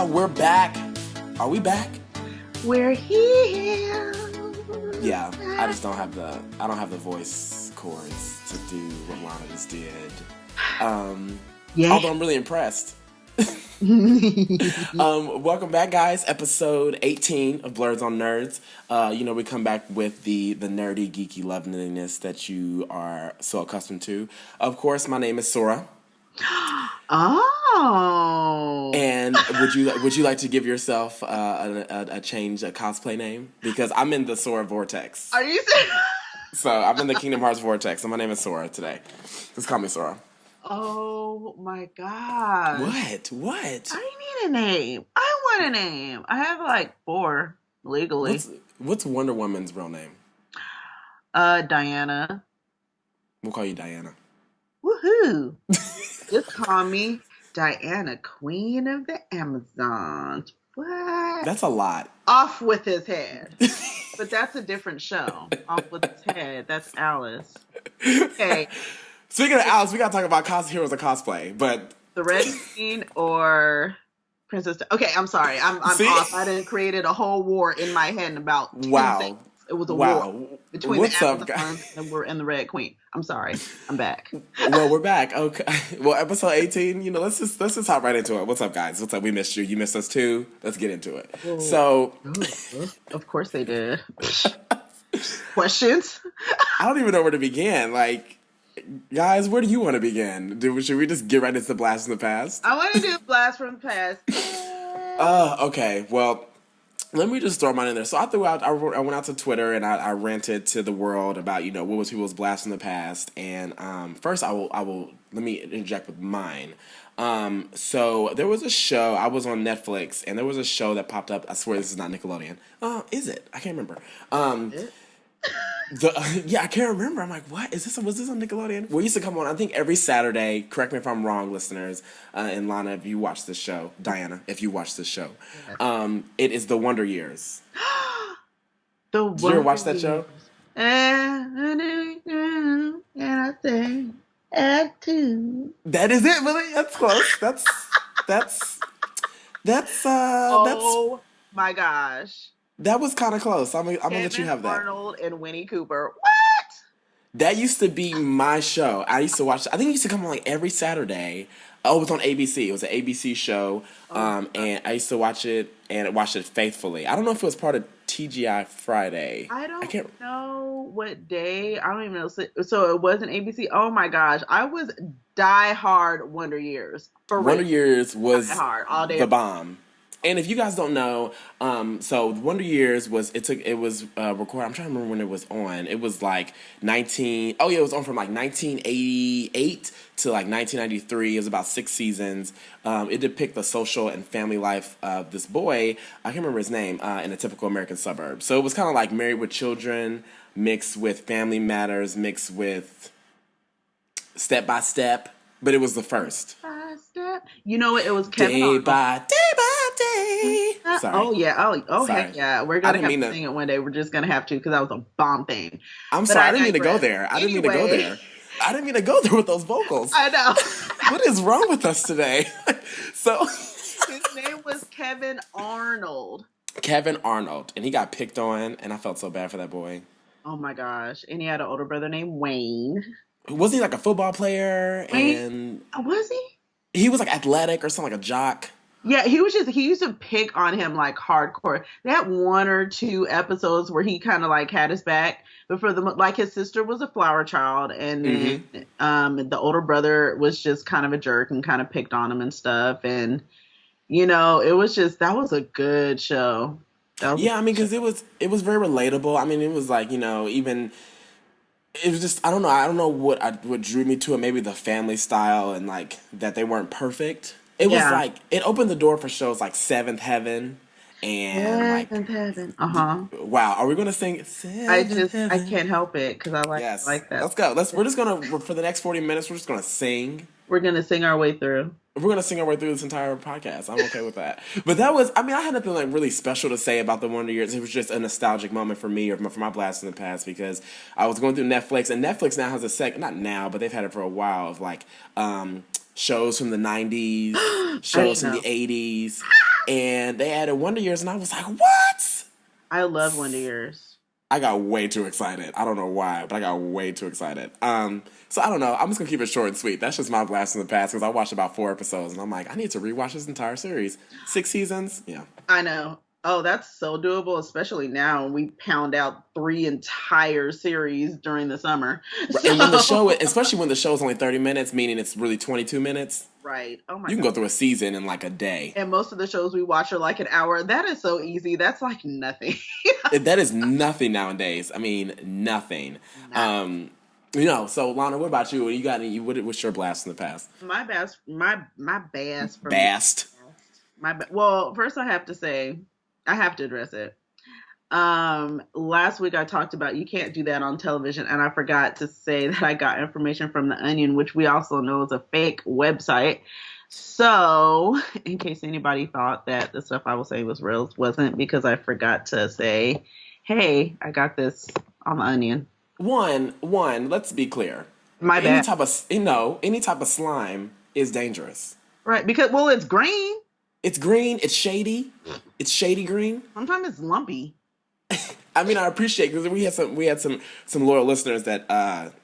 We're back. Are we back? We're here. Yeah, I just don't have the voice chords to do what Lana just did. Although I'm really impressed. Welcome back, guys. Episode 18 of Blerds on Nerds. We come back with the nerdy, geeky loveliness that you are so accustomed to. Of course, my name is Sora. Oh. And would you like to give yourself a cosplay name? Because I'm in the Sora Vortex. Are you serious? So I'm in the Kingdom Hearts Vortex, and my name is Sora today. Just call me Sora. Oh my gosh. What? I need a name. I want a name. I have like 4 legally. What's Wonder Woman's real name? Diana. We'll call you Diana. Woohoo. Just call me Diana, Queen of the Amazons. What? That's a lot. Off with his head. But that's a different show. Off with his head. That's Alice. Okay. Speaking of Alice, we gotta talk about heroes of cosplay, but the Red Queen or Princess. Okay, I'm sorry. I'm off. I done created a whole war in my head in about 10 seconds. It was a war between the Amazons and the Red Queen. I'm sorry. I'm back. Well, we're back. Okay. Well, episode 18. Let's just hop right into it. What's up, guys? What's up? We missed you. You missed us too. Let's get into it. Whoa. So, of course they did. Questions? I don't even know where to begin. Like, guys, where do you want to begin? Should we just get right into Blast from the Past? I want to do Blast from the Past. Okay. Well, let me just throw mine in there. So I went out to Twitter and I ranted to the world about, what was people's blast from the past. And first let me interject with mine. So there was a show, I was on Netflix, and there was a show that popped up. I swear this is not Nickelodeon. Is it? I can't remember. I can't remember. I'm like, what? Was this on Nickelodeon? We used to come on, I think, every Saturday. Correct me if I'm wrong, listeners. And Lana, if you watch this show. Diana, if you watch this show. It is The Wonder Years. Did you ever watch that show? And I think Act 2. That is it, really? That's close. That's oh my gosh. That was kind of close. I'm gonna let you have that. Arnold and Winnie Cooper. What? That used to be my show. I used to watch. I think it used to come on like every Saturday. Oh, it was on ABC. It was an ABC show, and I used to watch it and watch it faithfully. I don't know if it was part of TGI Friday. I don't know what day. I don't even know. So it wasn't ABC. Oh my gosh, I was diehard Wonder Years. Wonder Years was all day. The bomb. And if you guys don't know, so Wonder Years was recorded. I'm trying to remember when it was on. It was like it was on from like 1988 to like 1993. It was about 6 seasons. It depicted the social and family life of this boy. I can't remember his name in a typical American suburb. So it was kind of like Married with Children mixed with Family Matters mixed with Step by Step, but it was the first. Step. You know what? It was Kevin Arnold. Day by day. Sorry. Oh yeah. Oh heck yeah. We're gonna have to sing it one day. We're just gonna have to because that was a bomb thing. I'm sorry. I didn't mean to go there. I didn't mean to go there with those vocals. I know. What is wrong with us today? So his name was Kevin Arnold. Kevin Arnold, and he got picked on, and I felt so bad for that boy. Oh my gosh! And he had an older brother named Wayne. Wasn't he like a football player? And was he? He was like athletic or something, like a jock. Yeah, he used to pick on him like hardcore. They had 1 or 2 episodes where he kind of like had his back, but for like his sister was a flower child, and then the older brother was just kind of a jerk and kind of picked on him and stuff. And it was just, that was a good show. Yeah, I mean, because it was very relatable. I mean, it was like even. It was just, I don't know what drew me to it. Maybe the family style and like that they weren't perfect. It was like, it opened the door for shows like Seventh Heaven and Seventh Heaven. Wow, are we gonna sing Heaven? I can't help it because I like that. Let's go. We're just gonna, for the next 40 minutes, we're just gonna sing. We're gonna sing our way through. We're going to sing our way through this entire podcast. I'm okay with that. But that was, I had nothing like really special to say about the Wonder Years. It was just a nostalgic moment for me or for my blast in the past because I was going through Netflix, and Netflix now has not now, but they've had it for a while of like shows from the 90s, shows from the 80s. and they added Wonder Years, and I was like, what? I love Wonder Years. I got way too excited. I don't know why, but I got way too excited. So I don't know. I'm just gonna keep it short and sweet. That's just my blast in the past because I watched about 4 episodes, and I'm like, I need to rewatch this entire series. 6 seasons, yeah. I know. Oh, that's so doable, especially now when we pound out 3 entire series during the summer. And when the show, So, especially when the show is only 30 minutes, meaning it's really 22 minutes, right. Oh my you can God. go through a season in like a day. And most of the shows we watch are like an hour. That is so easy. That's like nothing. That is nothing nowadays. I mean, nothing. Not Um, so Lana, what about you? You got any? What's your blast in the past? my best. My bass from the Bast. past. Well, first I have to say, I have to address it. Last week I talked about you can't do that on television, and I forgot to say that I got information from The Onion, which we also know is a fake website. So, in case anybody thought that the stuff I was saying was real, it wasn't, because I forgot to say, hey, I got this on The Onion. One. Let's be clear. My Any bad. type of any type of slime is dangerous. Right, because, well, it's green. It's green. It's shady. It's shady green. Sometimes it's lumpy. I mean, I appreciate because we had some loyal listeners that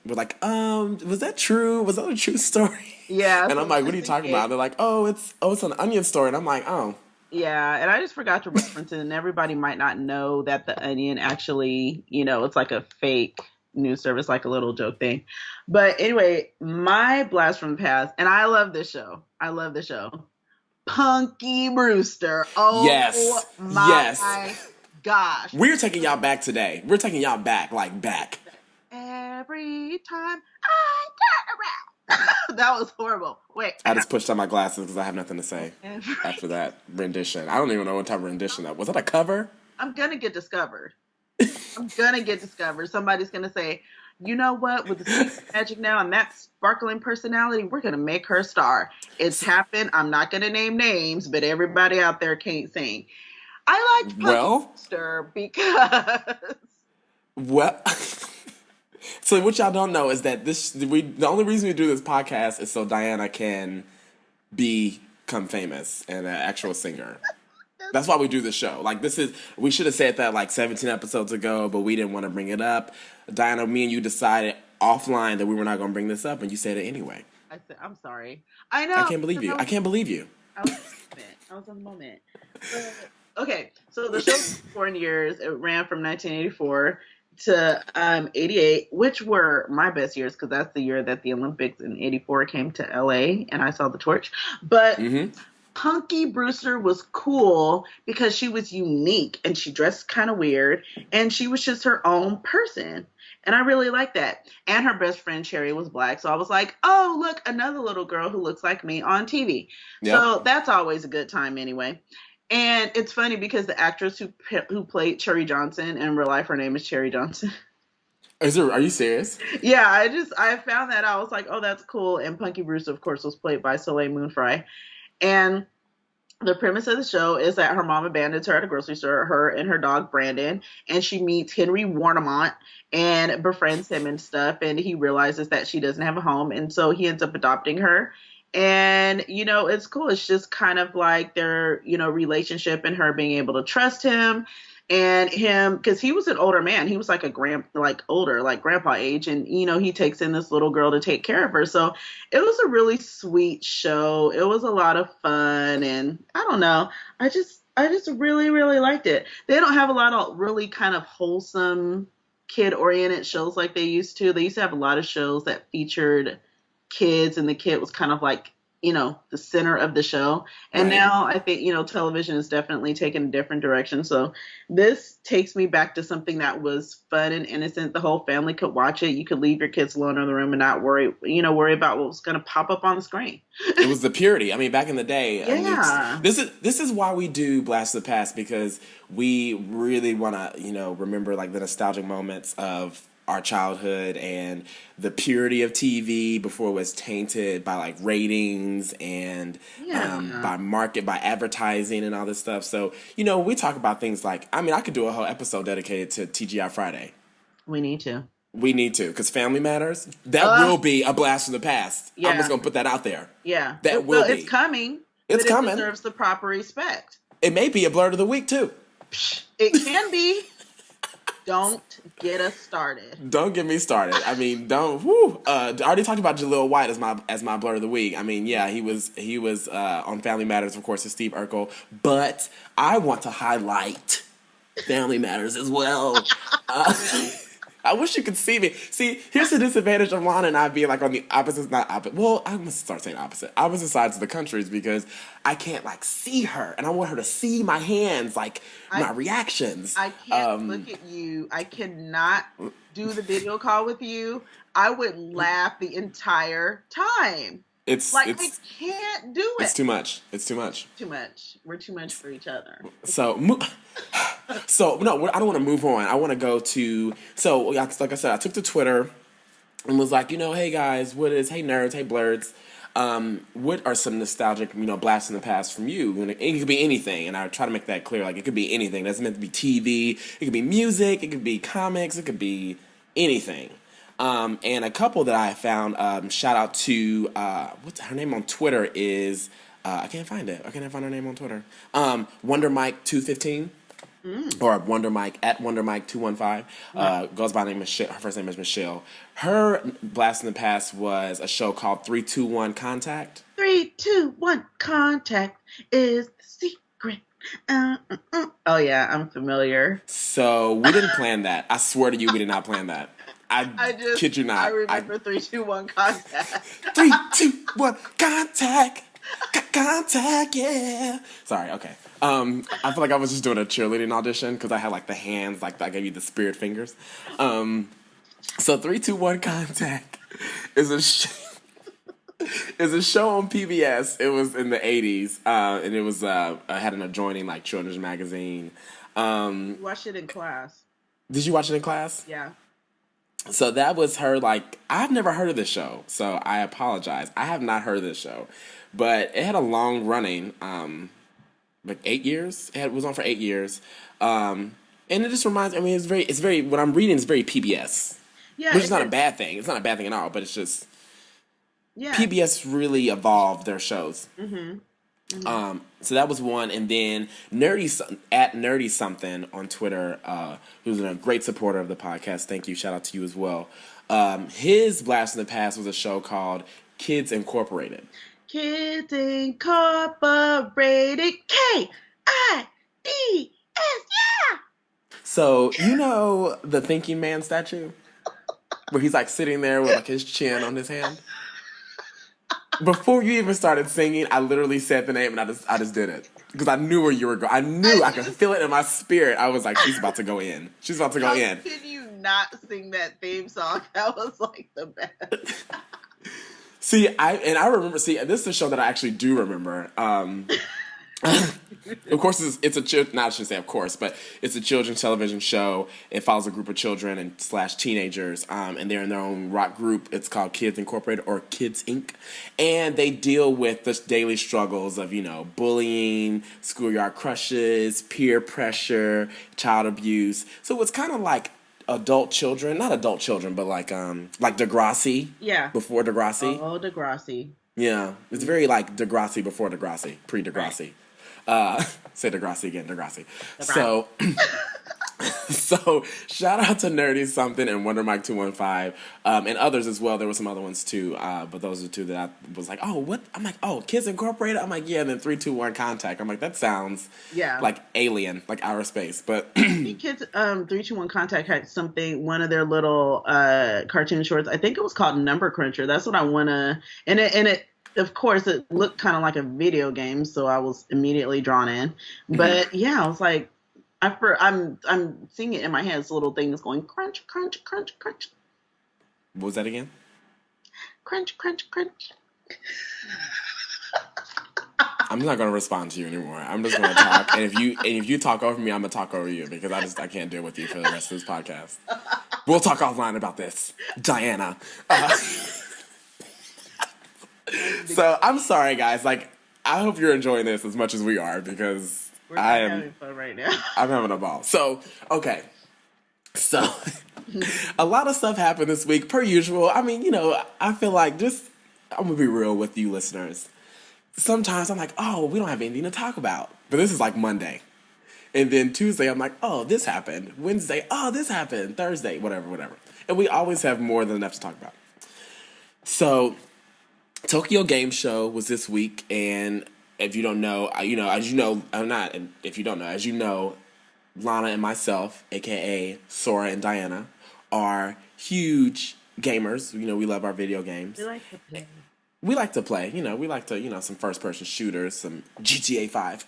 were like, was that true? Was that a true story? Yeah, And I'm so like, what are just you in talking case. about? They're like, it's an Onion story, and I'm like, oh, Yeah, and I just forgot to reference it, and everybody might not know that The Onion actually, it's like a fake news service, like a little joke thing. But anyway, my blast from the past, and I love this show. I love the show. Punky Brewster. Oh yes, yes. my gosh. We're taking y'all back today. We're taking y'all back, like back. Every time I turn around. That was horrible. Wait, I I got just pushed on my glasses because I have nothing to say every after that rendition. I don't even know what type of rendition that was. That a cover? I'm gonna get discovered. I'm gonna get discovered. Somebody's gonna say, you know what, with the speed of magic now and that sparkling personality, we're gonna make her a star. It's happened. I'm not gonna name names, but everybody out there can't sing. I liked Punky Well, Brewster because well. So what y'all don't know is that the only reason we do this podcast is so Diana can become famous and an actual singer. That's why we do the show. Like we should have said that like 17 episodes ago, but we didn't want to bring it up. Diana, me and you decided offline that we were not going to bring this up, and you said it anyway. I said, I'm sorry. I I know can't believe because you. I can't believe you. I was in the moment. I was in the moment. But, okay, so the show was 4 years. It ran from 1984 to 88, which were my best years because that's the year that the Olympics in 84 came to LA and I saw the torch. But Mm-hmm. Punky Brewster was cool because she was unique and she dressed kind of weird and she was just her own person. And I really liked that. And her best friend Cherry was black. So I was like, oh, look, another little girl who looks like me on TV. Yep. So that's always a good time anyway. And it's funny because the actress who played Cherry Johnson in real life, her name is Cherry Johnson. Are you serious? Yeah, I found that out. I was like, oh, that's cool. And Punky Brewster, of course, was played by Soleil Moon Frye. And the premise of the show is that her mom abandons her at a grocery store, her and her dog Brandon, and she meets Henry Warnemont and befriends him and stuff. And he realizes that she doesn't have a home, and so he ends up adopting her. And it's cool. It's just kind of like their relationship and her being able to trust him and him because he was an older man. He was like older, like grandpa age, and he takes in this little girl to take care of her. So it was a really sweet show. It was a lot of fun, and I don't know. I just really really liked it. They don't have a lot of really kind of wholesome kid oriented shows like they used to. They used to have a lot of shows that featured kids and the kid was kind of like the center of the show. And Right. now I think television is definitely taking a different direction. So this takes me back to something that was fun and innocent. The whole family could watch it. You could leave your kids alone in the room and not worry about what was going to pop up on the screen. It was the purity. I mean, back in the day, I mean, Yeah. this is why we do Blast of the Past because we really want to remember like the nostalgic moments of our childhood and the purity of TV before it was tainted by like ratings and Yeah. by advertising and all this stuff. So we talk about things like I could do a whole episode dedicated to TGI Friday. We need to. We need to because Family Matters. That Uh, will be a blast from the past. I'm just yeah. gonna put that out there. Yeah. That will Well, it's be. coming, It's but it coming. deserves the proper respect. It may be a blurred of the week too. It can be. Don't get us started. Don't get me started. I mean, don't. Whew, I already talked about Jaleel White as my blur of the week. I mean, yeah, he was on Family Matters, of course, with Steve Urkel. But I want to highlight Family Matters as well. I wish you could see me. See, here's the disadvantage of Lana and I being like on the opposite, not opposite. Well, I must start saying opposite sides of the countries because I can't like see her, and I want her to see my hands, like my reactions. I can't look at you. I cannot do the video call with you. I would laugh the entire time. I can't do it. It's too much. It's too much. Too much. We're too much for each other. So no, I don't want to move on. I want to go to like I said, I took to Twitter and was like, hey guys, hey nerds, hey Blerds, what are some nostalgic, blasts in the past from you? And it could be anything, and I try to make that clear. Like it could be anything. It doesn't meant to be TV. It could be music. It could be comics. It could be anything. And a couple that I found, shout out to, what's her name on Twitter is, I can't find it. I can't find her name on Twitter. Wonder Mike 215. Or Wonder Mike at Wonder Mike 215. Goes by the name Michelle. Her first name is Michelle. Her blast in the past was a show called 3-2-1 Contact. 3-2-1 Contact is the secret. Oh yeah, I'm familiar. So we didn't plan that. I swear to you, we did not plan that. I kid you not. I remember 3-2-1 Contact. 3-2-1 Contact. Contact, yeah. Sorry, okay. I feel like I was just doing a cheerleading audition because I had like the hands, like I gave you the spirit fingers. So 3-2-1 Contact is a show on PBS. It was in the 80s, and it was had an adjoining like children's magazine. Watched it in class. Did you watch it in class? Yeah. So that was her, like, I've never heard of this show, so I apologize. I have not heard of this show. But it had a long running, like 8 years. It was on for 8 years. And it just reminds me, it's very, what I'm reading is very PBS. Yeah. Which is not a bad thing. It's not a bad thing at all, but it's just, PBS really evolved their shows. Mm-hmm. Mm-hmm. So that was one, and then Nerdy Something on Twitter, who's a great supporter of the podcast. Thank you, shout out to you as well. His blast in the past was a show called Kids Incorporated. Kids Incorporated, KIDS, yeah. So the Thinking Man statue, where he's like sitting there with like his chin on his hand. Before you even started singing, I literally said the name and I just did it. Because I knew where you were going. I knew I could feel it in my spirit. I was like, she's about to go in. She's about to go in. How can you not sing that theme song? That was like the best. I remember, this is a show that I actually do remember. Of course, it's a not I shouldn't say of course, but it's a children's television show. It follows a group of children and / teenagers, and they're in their own rock group. It's called Kids Incorporated or Kids Inc. And they deal with the daily struggles of bullying, schoolyard crushes, peer pressure, child abuse. So it's kind of like adult children, not adult children, but like Degrassi. Yeah. Before Degrassi. Oh, Degrassi. Yeah, it's very like Degrassi before Degrassi, pre-Degrassi. Right. Say Degrassi again, Degrassi. So shout out to Nerdy Something and Wonder Mike 215, and others as well. There were some other ones too, but those are two that I was like, oh, what? I'm like, oh, Kids Incorporated. I'm like, yeah. And then 3-2-1 Contact. I'm like, that sounds like alien, like outer space. But Kids 3-2-1 Contact had one of their little cartoon shorts. I think it was called Number Cruncher. That's what I wanna. And it. Of course, it looked kind of like a video game, so I was immediately drawn in. But yeah, I was like, I'm seeing it in my head. This little thing is going crunch, crunch, crunch, crunch. What was that again? Crunch, crunch, crunch. I'm not gonna respond to you anymore. I'm just gonna talk, and if you talk over me, I'm gonna talk over you because I can't deal with you for the rest of this podcast. We'll talk offline about this, Diana. So I'm sorry, guys. Like, I hope you're enjoying this as much as we are because I am having fun right now. I'm having a ball. So okay, so a lot of stuff happened this week, per usual. I mean, I feel like I'm gonna be real with you, listeners. sometimes I'm like, oh, we don't have anything to talk about. But this is like Monday. And then Tuesday, I'm like, oh, this happened. Wednesday, oh, this happened. Thursday, whatever, whatever. And we always have more than enough to talk about. So, Tokyo Game Show was this week. And if you don't know, as you know, I'm not, and if you don't know, as you know, Lana and myself, aka Sora and Diana, are huge gamers. We love our video We games. like to play. We like to play. We like to, some first person shooters, some GTA 5.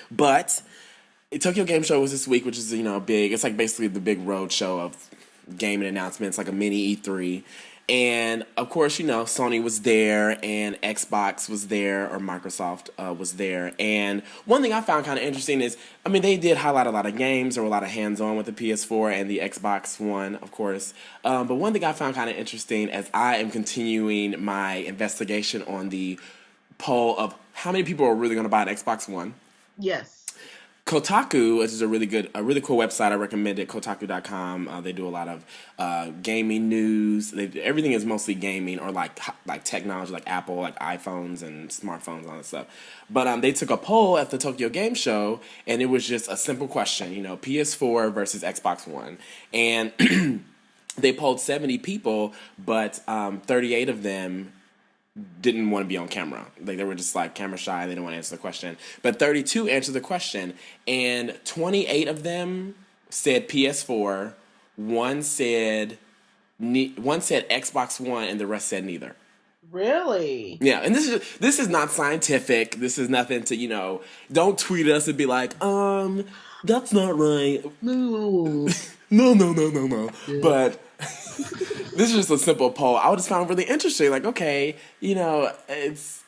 But Tokyo Game Show was this week, which is, big. It's like basically the big road show of gaming announcements, like a mini E3. And of course, Sony was there and Xbox was there, or Microsoft was there. And one thing I found kind of interesting is, they did highlight a lot of games. There were a lot of hands-on with the PS4 and the Xbox One, of course. But one thing I found kind of interesting as I am continuing my investigation on the poll of how many people are really going to buy an Xbox One. Yes. Kotaku, which is a really cool website. I recommend it. Kotaku.com. They do a lot of gaming news. Everything is mostly gaming or like technology, like Apple, like iPhones and smartphones, all that stuff. But they took a poll at the Tokyo Game Show, and it was just a simple question. PS4 versus Xbox One, and they polled 70 people, but 38 of them didn't want to be on camera. Like, they were just like camera shy. They didn't want to answer the question. But 32 answered the question, and 28 of them said PS4. One said Xbox One, and the rest said neither. Really? Yeah, and this is not scientific. This is nothing to Don't tweet us and be like, that's not right. No. No, no, no, no, no. Yeah. But this is just a simple poll. I just found it really interesting. Like, okay, it's,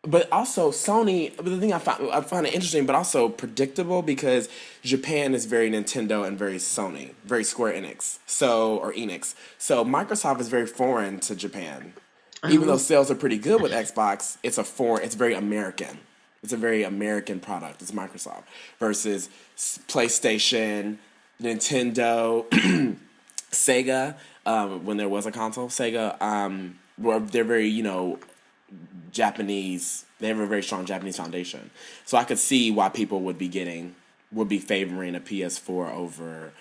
but also Sony. But the thing I find it interesting, but also predictable, because Japan is very Nintendo and very Sony, very Square Enix. Or Enix. So Microsoft is very foreign to Japan. Even though sales are pretty good with Xbox, it's very American. It's a very American product. It's Microsoft versus PlayStation, Nintendo, Sega. When there was a console, Sega, they're very Japanese. They have a very strong Japanese foundation. So I could see why people would be favoring a PS4 over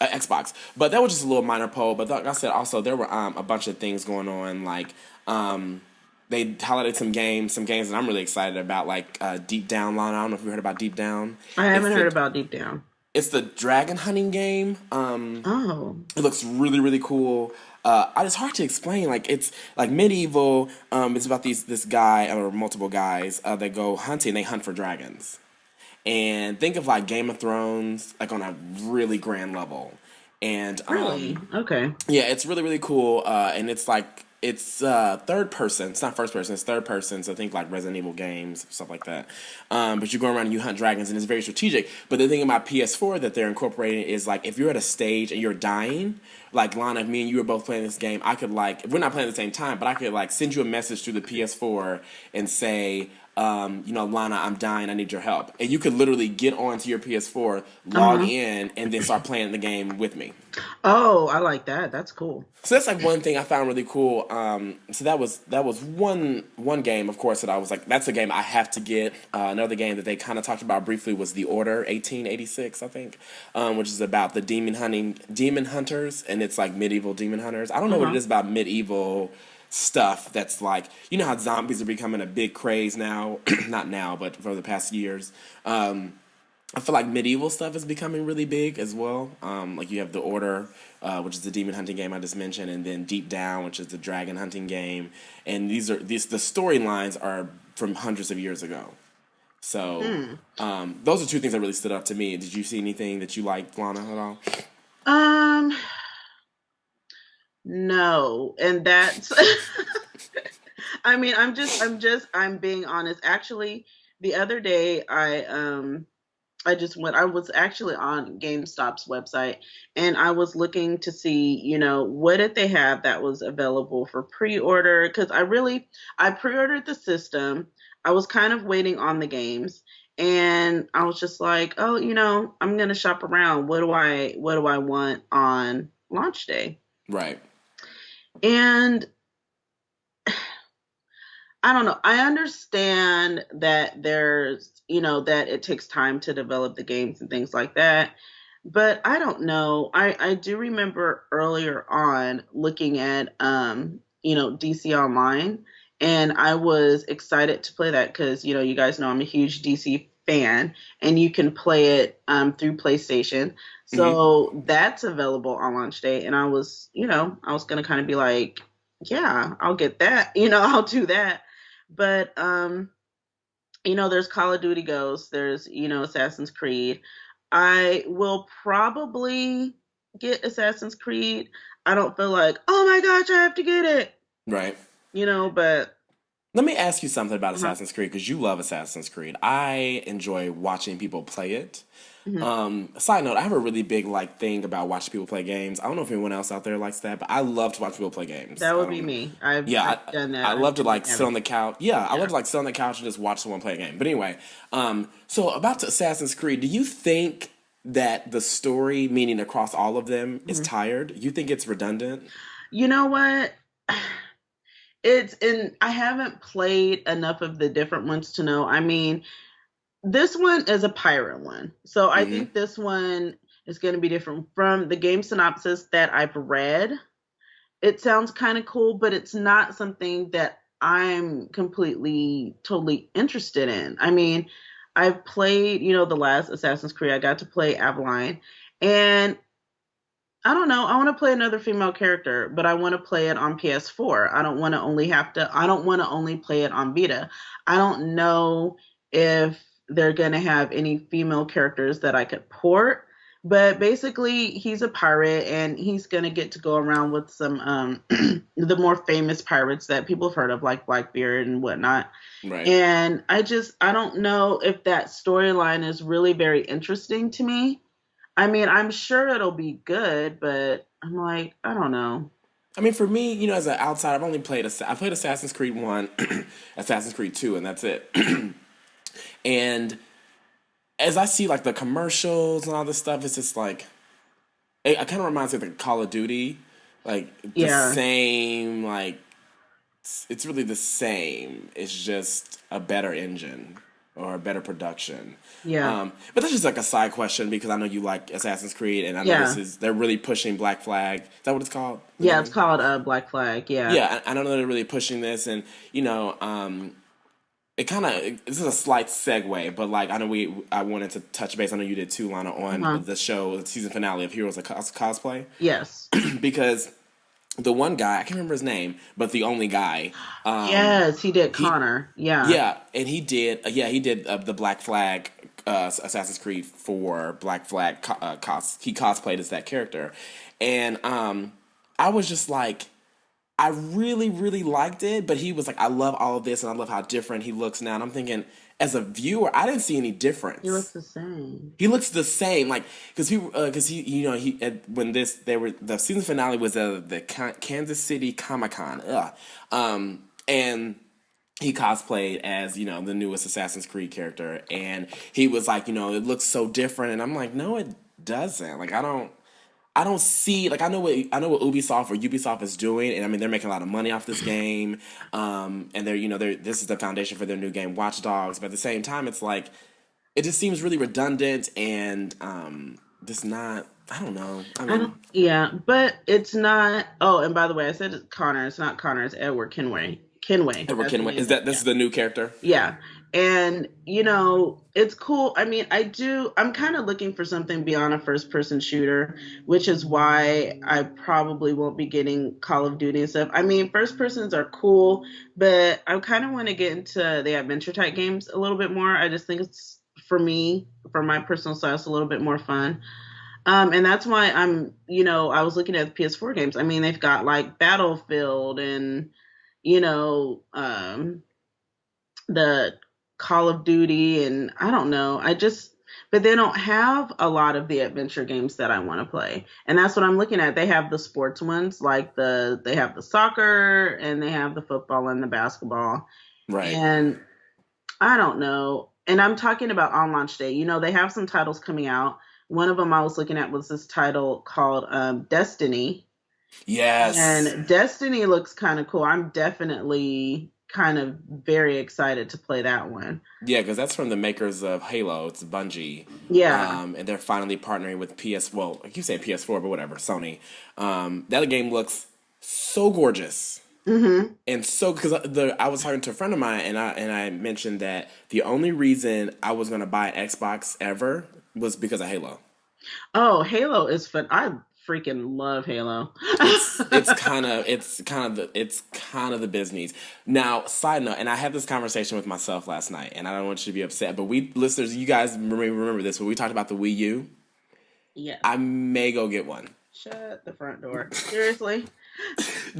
Xbox. But that was just a little minor poll. But like I said, also there were a bunch of things going on. Like they highlighted some games that I'm really excited about, like Deep Down. Lana, I don't know if you heard about Deep Down. I haven't heard about Deep Down. It's the dragon hunting game. It looks really, really cool. It's hard to explain. Like, it's like medieval. It's about this guy or multiple guys that go hunting. They hunt for dragons. And think of like Game of Thrones, like on a really grand level. And Really? Okay. yeah, it's really, really cool. And it's third person. It's not first person. It's third person. So think like Resident Evil games, stuff like that. But you go around and you hunt dragons, and it's very strategic. But the thing about PS4 that they're incorporating is, like, if you're at a stage and you're dying, like Lana, if me and you were both playing this game, I could, like, if we're not playing at the same time, but I could, like, send you a message through the PS4 and say, Lana, I'm dying, I need your help. And you could literally get onto your PS4, log in, and then start playing the game with me. Oh, I like that. That's cool. So that's like one thing I found really cool. So that was one game, of course, that I was like, that's a game I have to get. Another game that they kind of talked about briefly was The Order 1886, I think, which is about the demon hunters, and it's like medieval demon hunters. I don't know what it is about medieval stuff that's like, how zombies are becoming a big craze now. Not now, but for the past years. I feel like medieval stuff is becoming really big as well. Like, you have The Order, which is the demon hunting game I just mentioned, and then Deep Down, which is the dragon hunting game. And the storylines are from hundreds of years ago. So those are two things that really stood out to me. Did you see anything that you liked, Lana, at all? No, and that's. I mean, I'm being honest. Actually, the other day I was actually on GameStop's website, and I was looking to see, what did they have that was available for pre-order, because I pre-ordered the system. I was kind of waiting on the games, and I was just like, oh, I'm going to shop around. What do I want on launch day? Right. And I don't know. I understand that there's, that it takes time to develop the games and things like that. But I don't know. I do remember earlier on looking at, DC Online, and I was excited to play that because, you guys know I'm a huge DC fan, and you can play it through PlayStation. Hmm. So that's available on launch day. And I was going to kind of be like, yeah, I'll get that. I'll do that. But there's Call of Duty Ghosts, there's, Assassin's Creed. I will probably get Assassin's Creed. I don't feel like, oh my gosh, I have to get it, Right. but Let me ask you something about uh-huh, Assassin's Creed because you love Assassin's Creed. I enjoy watching people play it. mhm. Side note, I have a really big like thing about watching people play games. I don't know if anyone else out there likes that, but I love to watch people play games. That I would be don't know. me. I've Yeah, done I that. love I've to been the like sit on the advocate. couch. Yeah, I love Yeah. to like sit on the couch and just watch someone play a game. But anyway, so about to Assassin's Creed, do you think that the story, meaning across all of them, is Mhm. tired? You think it's redundant? You know what? I haven't played enough of the different ones to know. I mean, this one is a pirate one. So I Mm-hmm. think this one is going to be different from the game synopsis that I've read. It sounds kind of cool, but it's not something that I'm completely, totally interested in. I mean, I've played, the last Assassin's Creed, I got to play Avalon, and I don't know. I want to play another female character, but I want to play it on PS4. I don't want to only play it on Vita. I don't know if they're going to have any female characters that I could port, but basically he's a pirate and he's going to get to go around with some the more famous pirates that people have heard of like Blackbeard and whatnot. Right. And I don't know if that storyline is really very interesting to me. I mean, I'm sure it'll be good, but I'm like, I don't know. I mean, for me, as an outsider, I played Assassin's Creed 1, Assassin's Creed 2, and that's it. And as I see like the commercials and all this stuff, it's just like it kind of reminds me of like Call of Duty, like the Yeah, same. Like it's really the same. It's just a better engine or a better production. yeah, But that's just like a side question because I know you like Assassin's Creed, and I know yeah, they're really pushing Black Flag. Is that what it's called? The yeah. It's name? called Black Flag. Yeah. Yeah, I don't know they're really pushing this, and it kind of this is a slight segue, but like I wanted to touch base. I know you did too, Lana, on Uh-huh. the show, the season finale of Heroes of Cosplay, Yes. because the one guy I can't remember his name, but the only guy, Yes, he did he Connor. Yeah. yeah, and he did the Black Flag Assassin's Creed for Black Flag he cosplayed as that character, and I was just like I really, really liked it, but he was like, I love all of this and I love how different he looks now. And I'm thinking, as a viewer, I didn't see any He looks difference. the same. He looks the same, like because he, when the season finale was the Kansas City Comic Con, and he cosplayed as the newest Assassin's Creed character, and he was like, it looks so different, and I'm like, no, it doesn't. Like I don't see like I know what Ubisoft or Ubisoft is doing, and I mean they're making a lot of money off this game, and they're this is the foundation for their new game Watch Dogs. But at the same time, it's like it just seems really redundant and just not. I don't know. I I don't. mean, Yeah, but it's not. Oh, and by the way, I said it's Connor. It's not Connor. It's Edward Kenway. Kenway. Edward That's the Kenway name is of it. that this Yeah. is the new character? Yeah. And, it's cool. I mean, I'm kind of looking for something beyond a first person shooter, which is why I probably won't be getting Call of Duty and stuff. I mean, first persons are cool, but I kind of want to get into the adventure type games a little bit more. I just think it's, for me, for my personal style, it's a little bit more fun. And that's why I was looking at the PS4 games. I mean, they've got like Battlefield and, you know, the Call of Duty, and I don't know. But they don't have a lot of the adventure games that I want to play. And that's what I'm looking at. They have the sports ones, like they have the soccer and they have the football and the basketball. Right. And I don't know. And I'm talking about on launch day. They have some titles coming out. One of them I was looking at was this title called Destiny. Yes. And Destiny looks kind of cool. I'm definitely kind of very excited to play that one. Yeah, because that's from the makers of Halo. It's Bungie, Yeah. and they're finally partnering with PS. Well, I keep saying PS4, but whatever. Sony. That game looks so gorgeous, Hmm. and so because I was talking to a friend of mine, and I mentioned that the only reason I was going to buy an Xbox ever was because of Halo. Oh, Halo is fun. I freaking love Halo. It's kind of the business. Now, side note, and I had this conversation with myself last night, and I don't want you to be upset, but we listeners, you guys remember this when we talked about the Wii U. Yes. I may go get one. Shut the front door. Seriously?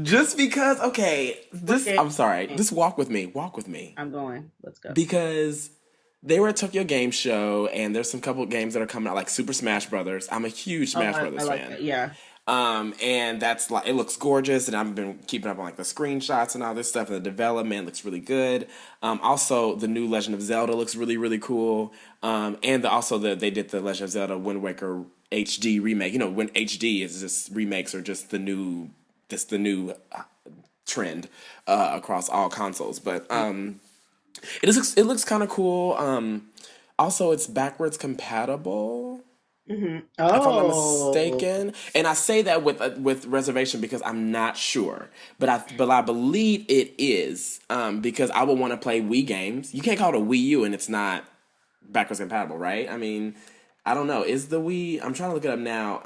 Just because, okay, What this game? I'm sorry. Just walk with me. I'm going. Let's go. Because they were at Tokyo Game Show, and there's some couple games that are coming out, like Super Smash Brothers. I'm a huge Oh, Smash I Brothers like fan. that. Yeah. And that's like it looks gorgeous, and I've been keeping up on like the screenshots and all this stuff, and the development looks really good. Also, the new Legend of Zelda looks really really cool. They did the Legend of Zelda Wind Waker HD remake. You know, when HD is just remakes or just the new trend across all consoles. But it looks kind of cool. Also, it's backwards compatible Hmm. if I'm not Oh, mistaken. And I say that with reservation because I'm not sure, but I believe it is because I would want to play Wii games. You can't call it a Wii U and it's not backwards compatible, right? I mean, I don't know. Is the Wii? I'm trying to look it up now.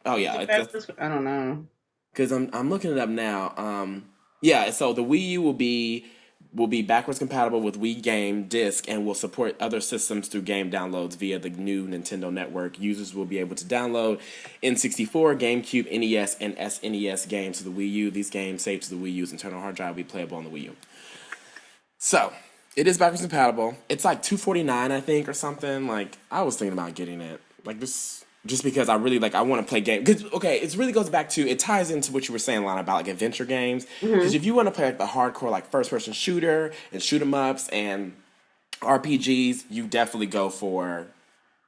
Oh is yeah, it it's backwards? I don't know. because I'm looking it up now. Yeah, so the Wii U will be backwards compatible with Wii Game Disc and will support other systems through game downloads via the new Nintendo Network. Users will be able to download N64, GameCube, NES, and SNES games to the Wii U. These games saved to the Wii U's internal hard drive will be playable on the Wii U. So it is backwards compatible. It's like $249, I think, or something. Like I was thinking about getting it. Like this, just because I really like I want to play games. Because okay, it really goes back to it ties into what you were saying, Lana, about like adventure games. Because Hmm. if you want to play like the hardcore like first person shooter and shoot 'em ups and RPGs, you definitely go for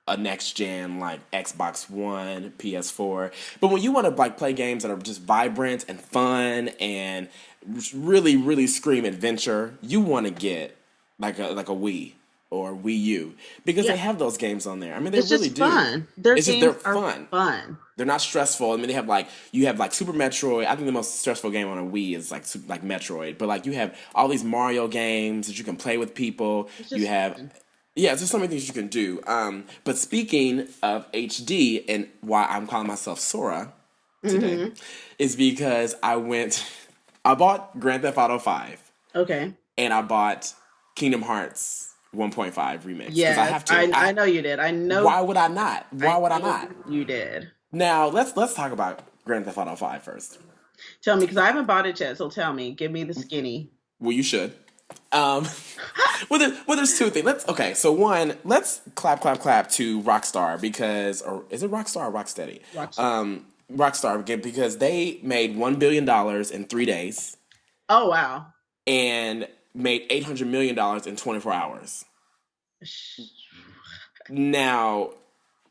a next gen like Xbox One, PS4. But when you want to like play games that are just vibrant and fun and really really scream adventure, you want to get like a Wii or Wii U because Yeah. they have those games on there. I mean, they It's really just do. fun. Their It's just they're games are fun. fun. They're not stressful. I mean, they have like you have like Super Metroid. I think the most stressful game on a Wii is like Metroid. But like you have all these Mario games that you can play with people. It's You just have fun. yeah, there's so many things you can do. But speaking of HD and why I'm calling myself Sora today Hmm. is because I bought Grand Theft Auto 5 Okay. and I bought Kingdom Hearts 1.5 remix because I Yes, have to. I know you did. Why would I not? Why I would I know not? you did. Now let's talk about Grand Theft Auto 5 first. Tell me, because I haven't bought it yet. So tell me, give me the skinny. Well, you should. Um, there's two things. So one, let's clap to Rockstar because, or is it Rockstar or Rocksteady? Rockstar. Rockstar again because they made $1 billion in 3 days Oh wow. and made $800 million in 24 hours. Sh- Now,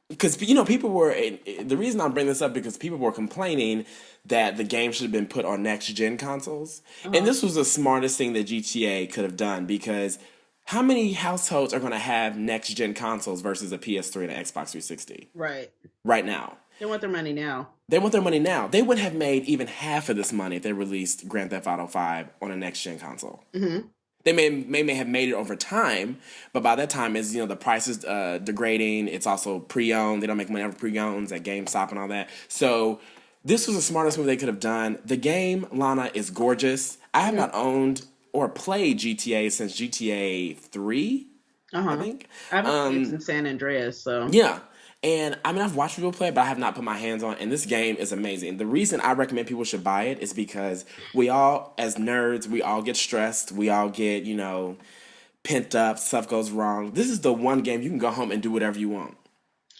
because you know people were the reason I'm bringing this up because people were complaining that the game should have been put on next gen consoles, and Uh-huh. this was the smartest thing that GTA could have done because how many households are going to have next gen consoles versus a PS3 and an Xbox 360 Right. right now? They want their money now. They want their money now. They would have made even half of this money if they released Grand Theft Auto 5 on a next gen console. Hmm. They may have made it over time, but by that time, is the price is degrading. It's also pre-owned. They don't make money off pre-owns at GameStop and all that. So this was the smartest move they could have done. The game Lana is gorgeous. I have Hmm. not owned or played GTA since GTA 3, I Uh-huh. think. I haven't played Um, since San Andreas, so yeah. And I mean, I've watched people play, but I have not put my hands on it. And this game is amazing. The reason I recommend people should buy it is because we all, as nerds, we all get stressed. We all get, pent up. Stuff goes wrong. This is the one game you can go home and do whatever you want.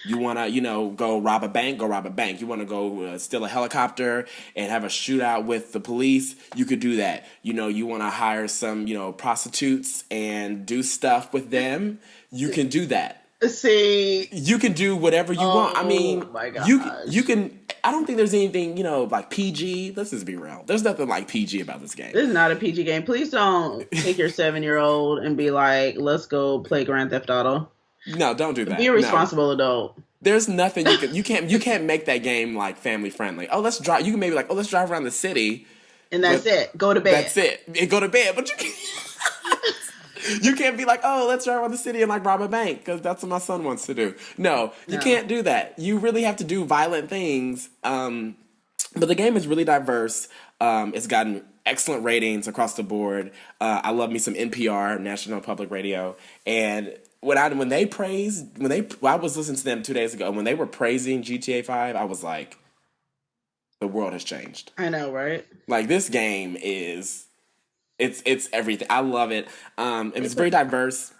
You want to, go rob a bank, go rob a bank. You want to go steal a helicopter and have a shootout with the police, you could do that. You want to hire some, prostitutes and do stuff with them, you can do that. see. You can do whatever you want. I Oh mean, my you gosh. can. I don't think there's anything, like PG. Let's just be real. There's nothing like PG about this game. This is not a PG game. Please don't take your 7-year-old and be like, let's go play Grand Theft Auto. No, don't do Be a that. No. responsible adult. There's nothing you can't make that game like family friendly. Oh, let's drive. You can maybe like, oh, let's drive around the city, And that's but it. Go to bed. that's it. And go to bed. But you can't be like, oh, let's drive around the city and like rob a bank because that's what my son wants to do. No, you No. can't do that. You really have to do violent things. But the game is really diverse. It's gotten excellent ratings across the board. I love me some NPR, National Public Radio, and when they praised I was listening to them 2 days ago when they were praising GTA 5, I was like, the world has changed. I know, right? Like this game is it's everything. I love it. It's very diverse.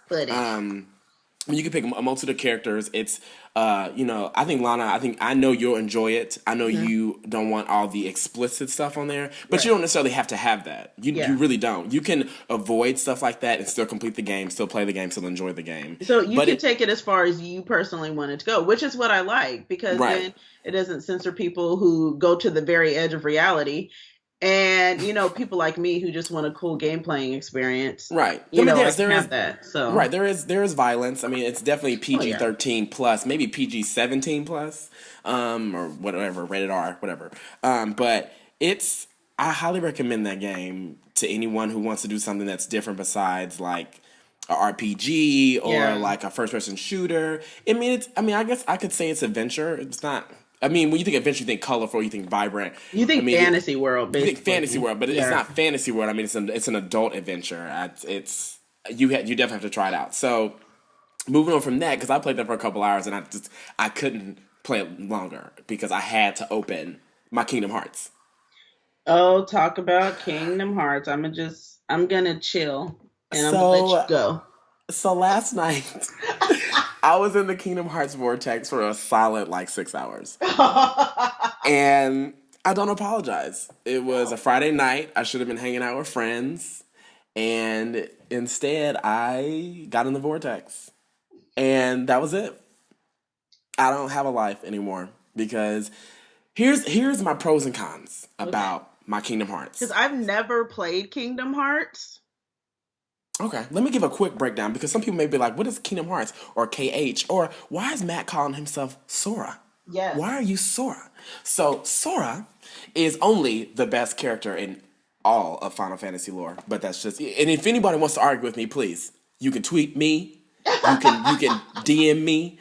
You can pick a multitude of characters. It's, I think Lana, I know you'll enjoy it. I know you don't want all the explicit stuff on there, but you don't necessarily have to have that. You really don't. You can avoid stuff like that and still complete the game, still play the game, still enjoy the game. So you can take it as far as you personally want it to go, which is what I like, because then it doesn't censor people who go to the very edge of reality. And, people like me who just want a cool game playing experience. Right. There is that. So. Right. There is violence. I mean, it's definitely PG-13 plus, maybe PG-17 plus, or whatever, rated R, whatever. But I highly recommend that game to anyone who wants to do something that's different besides like a RPG or like a first-person shooter. I guess I could say it's adventure. It's not. I mean, when you think adventure, you think colorful, you think vibrant. You think fantasy world, basically. You think fantasy world, but it's not fantasy world. I mean, it's an adult adventure. You definitely have to try it out. So, moving on from that, because I played that for a couple hours and I couldn't play it longer because I had to open my Kingdom Hearts. Oh, talk about Kingdom Hearts. I'm gonna chill and I'm gonna let you go. So last night, I was in the Kingdom Hearts Vortex for a solid 6 hours. And I don't apologize. It was a Friday night. I should have been hanging out with friends. And instead, I got in the Vortex. And that was it. I don't have a life anymore. Because here's my pros and cons about my Kingdom Hearts. Because I've never played Kingdom Hearts. Okay, let me give a quick breakdown because some people may be like, what is Kingdom Hearts or KH? Or why is Matt calling himself Sora? Yes. Why are you Sora? So Sora is only the best character in all of Final Fantasy lore. But that's just, and if anybody wants to argue with me, please, you can tweet me. You can DM me.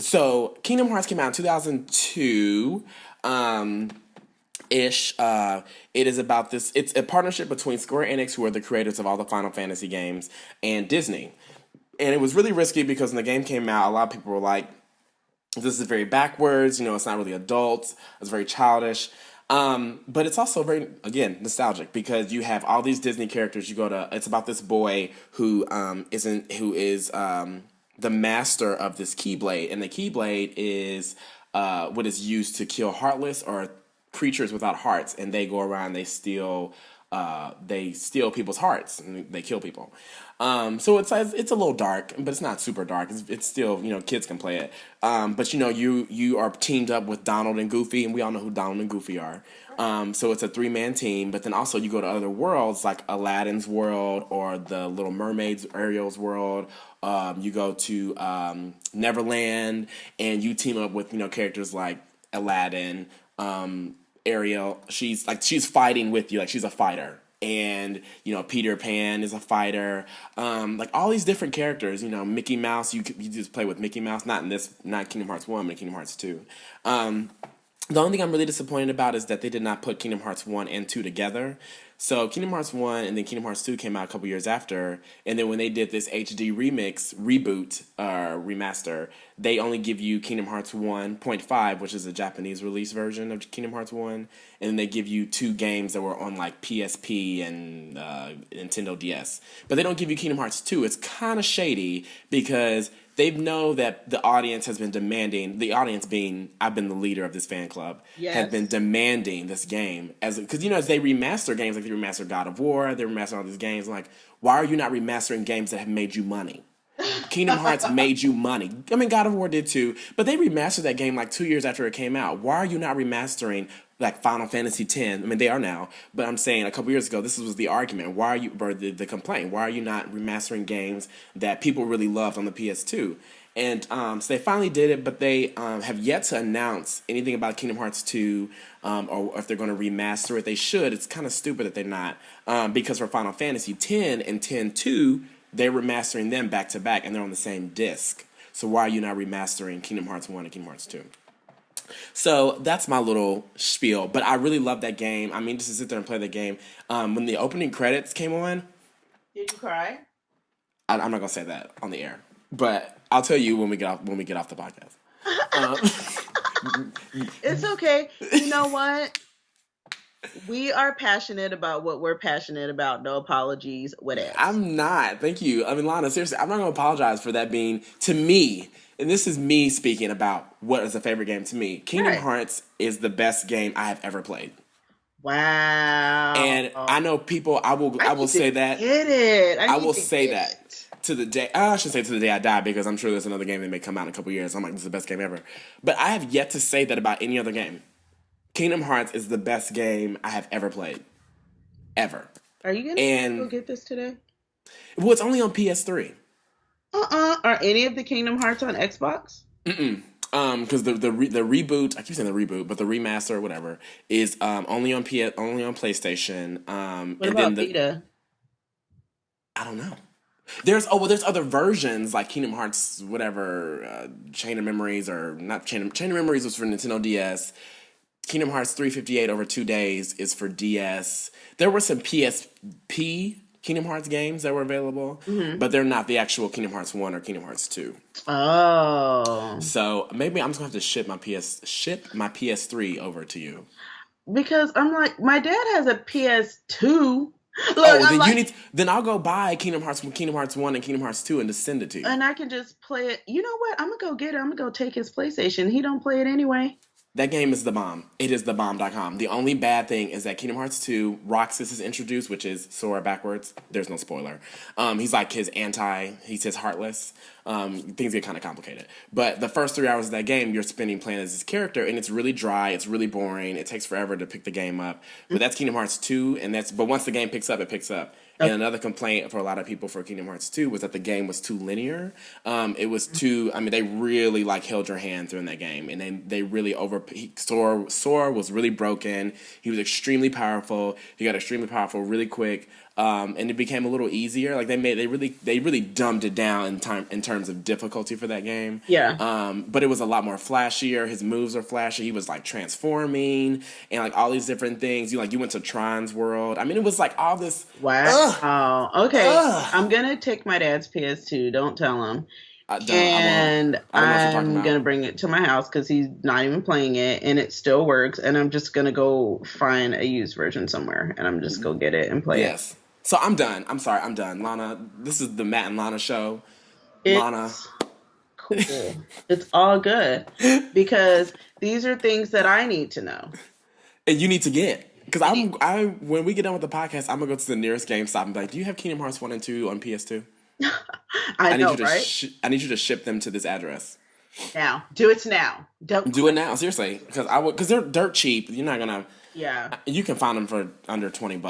So Kingdom Hearts came out in 2002. Ish. It is about this. It's a partnership between Square Enix, who are the creators of all the Final Fantasy games, and Disney. And it was really risky because when the game came out, a lot of people were like, "This is very backwards. It's not really adult. It's very childish." But it's also very, again, nostalgic because you have all these Disney characters. It's about this boy who is the master of this Keyblade, and the Keyblade is what is used to kill heartless or creatures without hearts, and they go around, they steal people's hearts and they kill people. So it's a little dark, but it's not super dark. It's still, kids can play it. But you are teamed up with Donald and Goofy, and we all know who Donald and Goofy are. So it's a 3-man team, but then also you go to other worlds like Aladdin's world or the Little Mermaid's Ariel's world. You go to Neverland, and you team up with characters like Aladdin, Ariel. She's fighting with you, like she's a fighter. And Peter Pan is a fighter. All these different characters. Mickey Mouse. You just play with Mickey Mouse. Not Kingdom Hearts 1, but Kingdom Hearts 2. The only thing I'm really disappointed about is that they did not put Kingdom Hearts 1 and 2 together. So Kingdom Hearts 1 and then Kingdom Hearts 2 came out a couple years after. And then when they did this HD reboot, remaster, they only give you Kingdom Hearts 1.5, which is a Japanese release version of Kingdom Hearts 1. And then they give you 2 games that were on PSP and Nintendo DS. But they don't give you Kingdom Hearts 2. It's kind of shady because they know that the audience has been demanding, the audience being, I've been the leader of this fan club, have been demanding this game. Because, as they remaster games, like they remaster God of War, they remaster all these games, why are you not remastering games that have made you money? Kingdom Hearts made you money. I mean, God of War did too, but they remastered that game like 2 years after it came out. Why are you not remastering like Final Fantasy X? I mean, they are now, but I'm saying a couple years ago, this was the argument. Why are you, or the complaint? Why are you not remastering games that people really loved on the PS2? And so they finally did it, but they have yet to announce anything about Kingdom Hearts 2 or if they're going to remaster it. They should. It's kind of stupid that they're not because for Final Fantasy X and X-2, they're remastering them back to back and they're on the same disc. So why are you not remastering Kingdom Hearts 1 and Kingdom Hearts 2? So that's my little spiel. But I really love that game. I mean, just to sit there and play the game. When the opening credits came on, Did you cry? I'm not gonna say that on the air, but I'll tell you when we get off the podcast. It's okay. You know what? We are passionate about what we're passionate about. No apologies, whatevs. I'm not. Thank you. I mean, Lana, seriously, I'm not gonna apologize for that being to me. And this is me speaking about what is a favorite game to me. Kingdom Right. Hearts is the best game I have ever played. Wow. And I know people. I I will need to say that. get it. I I need will to say get that it. to the day. I should say to the day I die because I'm sure there's another game that may come out in a couple years. I'm like, this is the best game ever. But I have yet to say that about any other game. Kingdom Hearts is the best game I have ever played, ever. Are you gonna go And get this today? well, it's only on PS3. Are any of the Kingdom Hearts on Xbox? Because the reboot, I keep saying the reboot, but the remaster or whatever is only on only on PlayStation. What And then about the Vita? I don't know. There's other versions like Kingdom Hearts whatever Chain of Memories or not Chain of Memories was for Nintendo DS. Kingdom Hearts 358 over 2 days is for DS. There were some PSP Kingdom Hearts games that were available, Hmm. but they're not the actual Kingdom Hearts 1 or Kingdom Hearts 2. Oh, So maybe I'm just gonna have to ship my PS3 over to you. because I'm like, my dad has a PS2. Look, Oh, I'm then like, then I'll go buy Kingdom Hearts 1 and Kingdom Hearts 2 and just send it to you. and I can just play it. You know what? I'm gonna go get it. I'm gonna go take his PlayStation. He don't play it anyway. That game is the bomb. It is the bomb.com. The only bad thing is that Kingdom Hearts 2, Roxas is introduced, which is Sora backwards. There's no spoiler. He's like he's his heartless. Things get kind of complicated. But the first 3 hours of that game, you're spending playing as this character, and it's really dry, it's really boring, it takes forever to pick the game up. But that's Kingdom Hearts 2, but once the game picks up, it picks up. And Okay. another complaint for a lot of people for Kingdom Hearts 2 was that the game was too linear. It was too. I mean, they really like held your hand during that game, and then they really Sora was really broken. He was extremely powerful. He got extremely powerful really quick. And it became a little easier. Like they really dumbed it down in terms of difficulty for that game. Yeah. But it was a lot more flashier. His moves are flashy. He was like transforming and like all these different things. You went to Tron's world. I mean, it was like all this. Ugh, Wow. Okay. ugh. I'm gonna take my dad's PS2. Don't tell him. I don't. I won't. And I don't know what you're talking I'm about. gonna bring it to my house because he's not even playing it, and it still works. And I'm just gonna go find a used version somewhere, and I'm just go get it and play it. Yes. So I'm done. I'm sorry. I'm done. Lana, this is the Matt and Lana show. Lana. It's cool. It's all good because these are things that I need to know. And you need to get because I need, I when we get done with the podcast, I'm gonna go to the nearest GameStop and be like, "Do you have Kingdom Hearts 1 and 2 on PS2? I know, right? I need you to ship them to this address. Now, do it now. Don't Do it quit. now, seriously, because they're dirt cheap. You're not gonna. Yeah. You can find them for under $20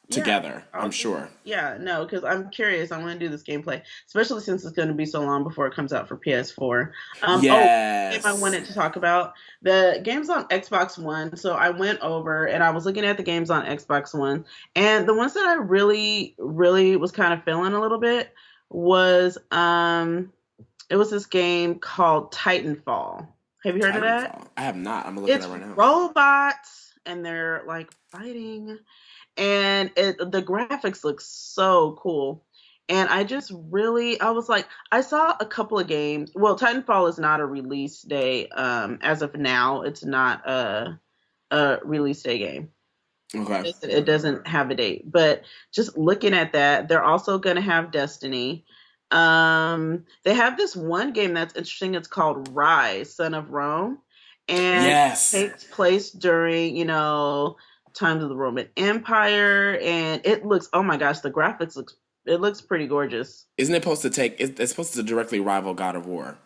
Yeah, together. I'll I'm do sure. it. Yeah, no, because I'm curious. I want to do this gameplay, especially since it's going to be so long before it comes out for PS4. Game I Yes. wanted to talk about the games on Xbox One. So I went over and I was looking at the games on Xbox One, and the ones that I really, really was kind of feeling a little bit was it was this game called Titanfall. Have you heard of that? Titanfall. I have not. I'm gonna look it It's up right now. robots and they're like fighting and the graphics look so cool. And I was like, I saw a couple of games. Well, Titanfall is not a release day. As of now, it's not a release day game. Okay. It doesn't have a date. But just looking at that, they're also going to have Destiny. They have this one game that's interesting. It's called Rise, Son of Rome, and it Yes. takes place during, times of the Roman Empire, and it looks, oh my gosh, the graphics looks It looks pretty gorgeous. Isn't it supposed to take? It's supposed to directly rival God of War.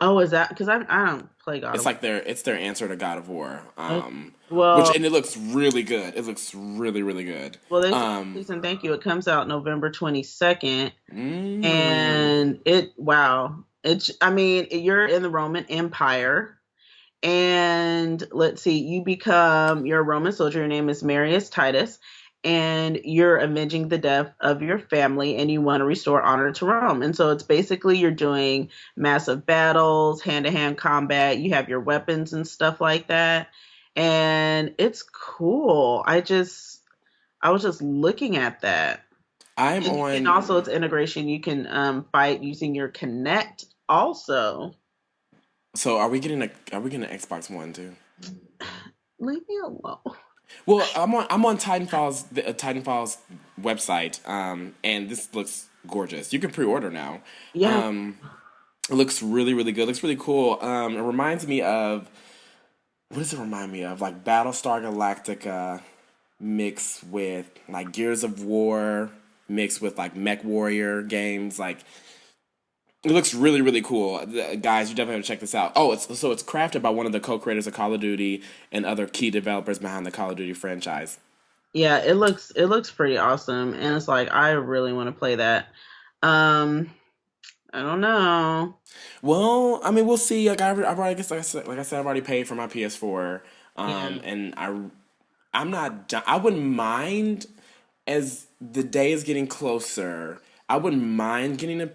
Oh, is that because I don't play God It's of like their answer to God of War. War. Which Well, and it looks really good. It looks really really good. well, they said Um, please and thank you. It comes out November 22nd, mm, and wow, it's I mean you're in the Roman Empire. And let's see, you're a Roman soldier. Your name is Marius Titus, and you're avenging the death of your family, and you want to restore honor to Rome. And so it's basically you're doing massive battles, hand to hand combat. You have your weapons and stuff like that, and it's cool. I was just looking at that, I'm and you can on. also it's integration. You can fight using your Connect also. So are we getting an Xbox One too? Leave me alone. Well, I'm on Titanfall's website, and this looks gorgeous. You can pre-order now. Yeah. It looks really really good. It looks really cool. It reminds me of what does it remind me of? Like Battlestar Galactica mixed with like Gears of War mixed with like Mech Warrior games. Like it looks really really cool. Guys, you definitely have to check this out. Oh, it's crafted by one of the co-creators of Call of Duty and other key developers behind the Call of Duty franchise. Yeah, it looks pretty awesome, and it's like I really want to play that. Um, I don't know. Well, I mean, we'll see. Like I've already, I guess, like I said, I've already paid for my PS4, Yeah. and I'm not. I wouldn't mind as the day is getting closer. I wouldn't mind getting a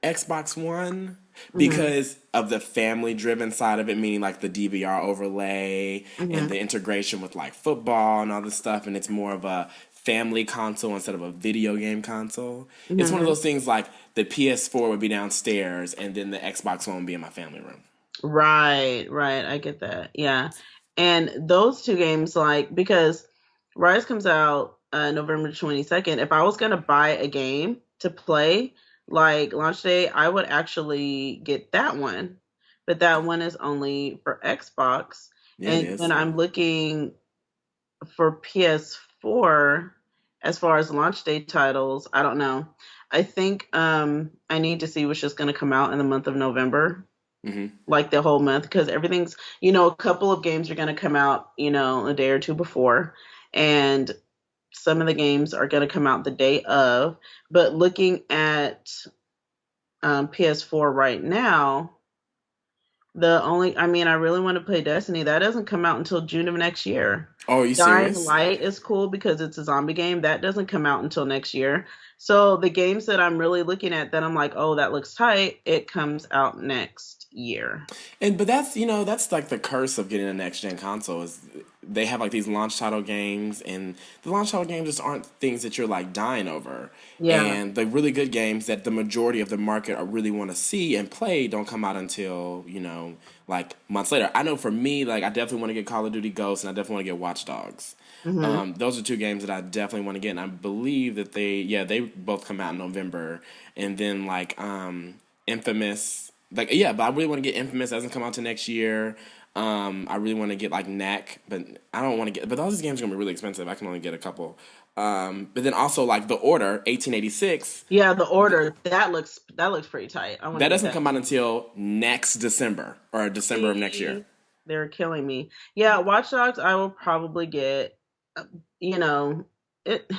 Xbox One Hmm. because of the family driven side of it, meaning like the DVR overlay and Hmm. the integration with like football and all this stuff, and it's more of a family console instead of a video game console. It's one of Hmm. those things like the PS4 would be downstairs and then the Xbox One would be in my family room. Right, right. I get that. Yeah. And those two games, like, because Rise comes out November 22nd. If I was going to buy a game to play, like launch day, I would actually get that one. But that one is only for Xbox. Yeah, it And when is. I'm looking for PS4, as far as launch day titles, I don't know. I think I need to see what's just going to come out in the month of November, Hmm. like the whole month, because everything's, a couple of games are going to come out, a day or two before, and some of the games are going to come out the day of. But looking at PS4 right now, I mean, I really want to play Destiny. That doesn't come out until June of next year. Oh, are you Dying serious? Light is cool because it's a zombie game. That doesn't come out until next year. So the games that I'm really looking at that I'm like, oh, that looks tight, it comes out next year. And but that's that's like the curse of getting a next gen console is they have like these launch title games and the launch title games just aren't things that you're like dying over. Yeah. And the really good games that the majority of the market are really want to see and play don't come out until, like months later. I know for me, like I definitely want to get Call of Duty Ghosts and I definitely want to get Watch Dogs. Hmm. Those are two games that I definitely want to get, and I believe that they both come out in November, and then like Infamous, like yeah, but I really want to get Infamous. That doesn't come out to next year. I really want to get like Knack, but I don't want to get. But all these games are gonna be really expensive. I can only get a couple. But then also like The Order 1886, Yeah, the order that looks pretty tight. I want that to get doesn't that come out too. until next December or December of next year. See, they're killing me. Yeah, Watch Dogs I will probably get. uh, You know, it.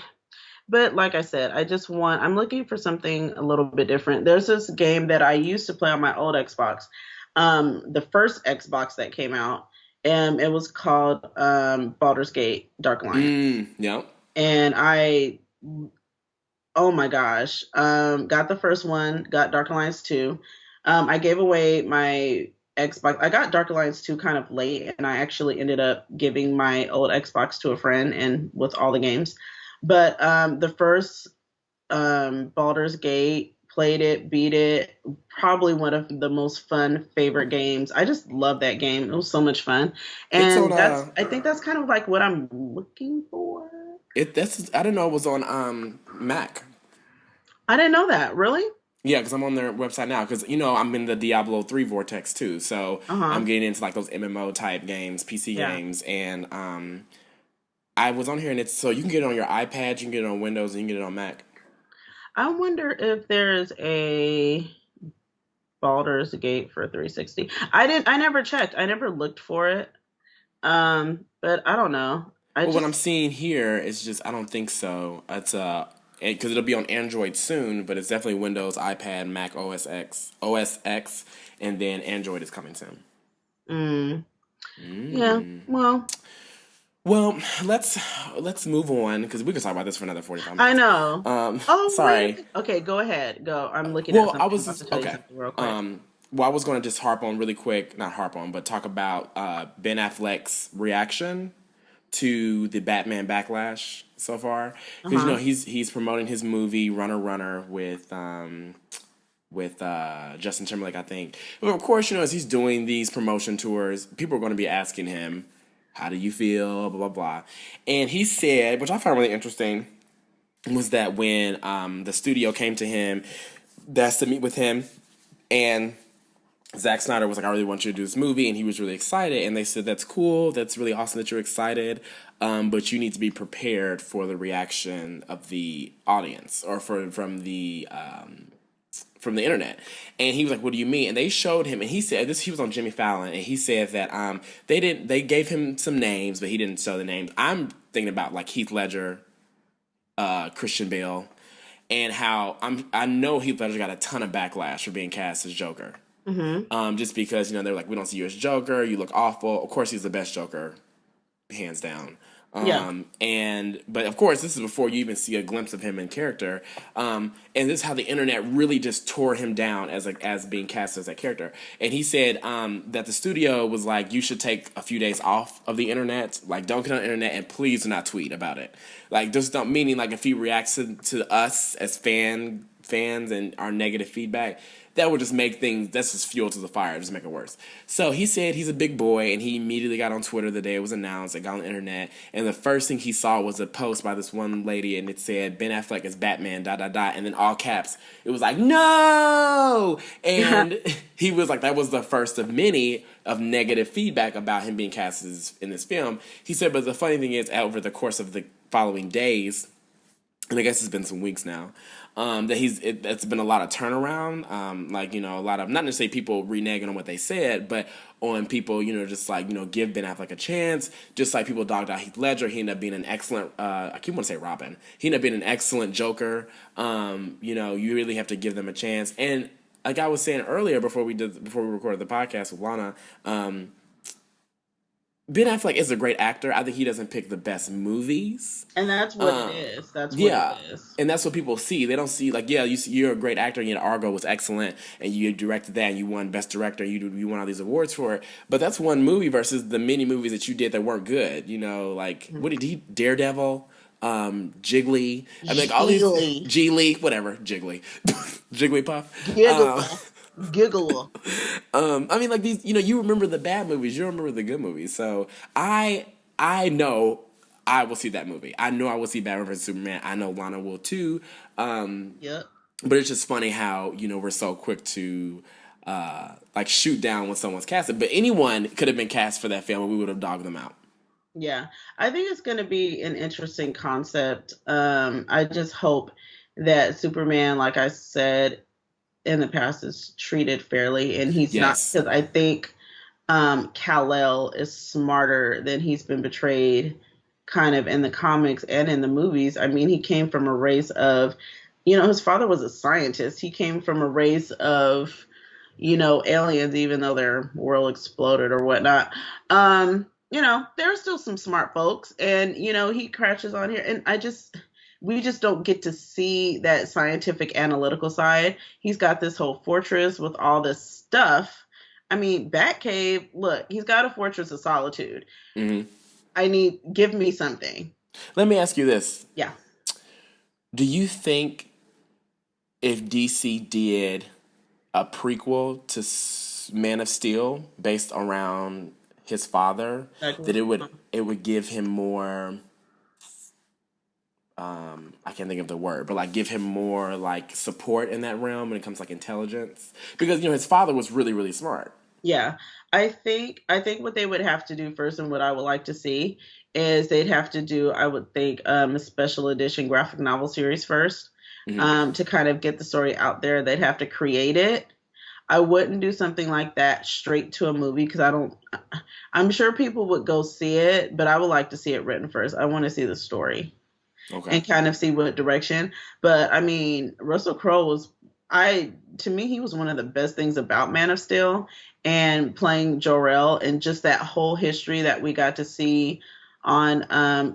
But like I said, I'm looking for something a little bit different. There's this game that I used to play on my old Xbox, the first Xbox that came out, and it was called Baldur's Gate Dark Alliance. Yep. And oh my gosh, got the first one, got Dark Alliance 2. I gave away my Xbox. I got Dark Alliance 2 kind of late, and I actually ended up giving my old Xbox to a friend and with all the games. But the first Baldur's Gate, played it, beat it. Probably one of the most fun favorite games. I just love that game. It was so much fun, It's on and I think that's kind of like what I'm looking for. that's I didn't know it was on Mac. I didn't know that. Really? Yeah, because I'm on their website now. Because I'm in the Diablo 3 Vortex too, so Uh I'm huh. getting into like those MMO type games, PC Yeah. games, and I was on here and it's so you can get it on your iPad, you can get it on Windows, and you can get it on Mac. I wonder if there's a Baldur's Gate for 360. I never checked. I never looked for it. But I don't know. I Well, what I'm just seeing here is just I don't think so. It's because it'll be on Android soon, but it's definitely Windows, iPad, Mac OS X, and then Android is coming soon. mm, yeah. Mm. Well, Well, let's move on because we could talk about this for another 45 I minutes. know. Oh, wait a Sorry. minute. Okay, go ahead. Go. I'm looking at Well, I something. I'm was about to just tell you okay. something real quick. Um, well, I was going to just harp on really quick, not harp on, but talk about Ben Affleck's reaction to the Batman backlash so far because Uh-huh. he's promoting his movie Runner Runner with Justin Timberlake, I think. Well, of course, as he's doing these promotion tours, people are going to be asking him, "How do you feel?" Blah blah blah, and he said, which I found really interesting, was that when the studio came to him, that's to meet with him, and Zack Snyder was like, "I really want you to do this movie," and he was really excited. And they said, "That's cool. That's really awesome that you're excited, but you need to be prepared for the reaction of the audience or from the internet." And he was like, "What do you mean?" And they showed him, and he said this. He was on Jimmy Fallon, and he said that they didn't. They gave him some names, but he didn't show the names. I'm thinking about like Heath Ledger, Christian Bale, and how I know Heath Ledger got a ton of backlash for being cast as Joker. Mm-hmm. Just because they're like, we don't see you as Joker, you look awful. Of course, he's the best Joker, hands down. Yeah. But of course, this is before you even see a glimpse of him in character. And this is how the internet really just tore him down as being cast as that character. And he said that the studio was like, you should take a few days off of the internet, like don't get on the internet, and please do not tweet about it. Like just don't meaning like if he reacts to us as fans and our negative feedback, that would just make things, that's just fuel to the fire, just make it worse. So he said he's a big boy, and he immediately got on Twitter the day it was announced and got on the internet, and the first thing he saw was a post by this one lady, and it said Ben Affleck is Batman dot dot dot, and then all caps it was like no, and he was like, that was the first of many of negative feedback about him being cast in this film. He said, but the funny thing is, over the course of the following days, and I guess it's been some weeks now, that it's been a lot of turnaround, a lot of, not necessarily people reneging on what they said, but on people, just like, give Ben Affleck a chance, just like people dogged out Heath Ledger. He ended up being an excellent, I keep want to say Robin, he ended up being an excellent Joker. You really have to give them a chance. And like I was saying earlier before we recorded the podcast with Lana, Ben Affleck is a great actor. I think he doesn't pick the best movies. And that's what it is. That's what it Yeah, is. and that's what people see. They don't see like, yeah, you're a great actor. And Argo was excellent, and you directed that, and you won Best Director. You won all these awards for it. But that's one movie versus the many movies that you did that weren't good. Like what did he Daredevil, Jiggly. I mean, like all these Giggly. Geely, whatever, Jiggly, Jigglypuff. Giggle. Giggle. I mean, like these, you remember the bad movies, you remember the good movies. So I know I will see that movie. I know I will see Batman vs Superman. I know Lana will too. Yep. But it's just funny how we're so quick to like shoot down when someone's casted. But anyone could have been cast for that film, and we would have dogged them out. Yeah. I think it's going to be an interesting concept. I just hope that Superman, like I said in the past, is treated fairly, and he's not, Yes. because I think Kal-El is smarter than he's been portrayed kind of in the comics and in the movies. I mean, he came from a race of, his father was a scientist. He came from a race of, aliens, even though their world exploded or whatnot. There are still some smart folks, and, he crashes on here. And we just don't get to see that scientific analytical side. He's got this whole fortress with all this stuff. I mean, Batcave, look, he's got a fortress of solitude. Mm-hmm. Give me something. Let me ask you this. Yeah. Do you think if DC did a prequel to Man of Steel based around his father, that it would give him more, I can't think of the word, but like give him more like support in that realm when it comes to like intelligence, because his father was really really smart. Yeah. I think what they would have to do first, and what I would like to see, is they'd have to do, I would think, a special edition graphic novel series first. Hmm. to kind of get the story out there. They'd have to create it. I wouldn't do something like that straight to a movie because I don't. I'm sure people would go see it, but I would like to see it written first. I want to see the story Okay. and kind of see what direction. But I mean, Russell Crowe was I to me he was one of the best things about Man of Steel and playing Jor-El and just that whole history that we got to see on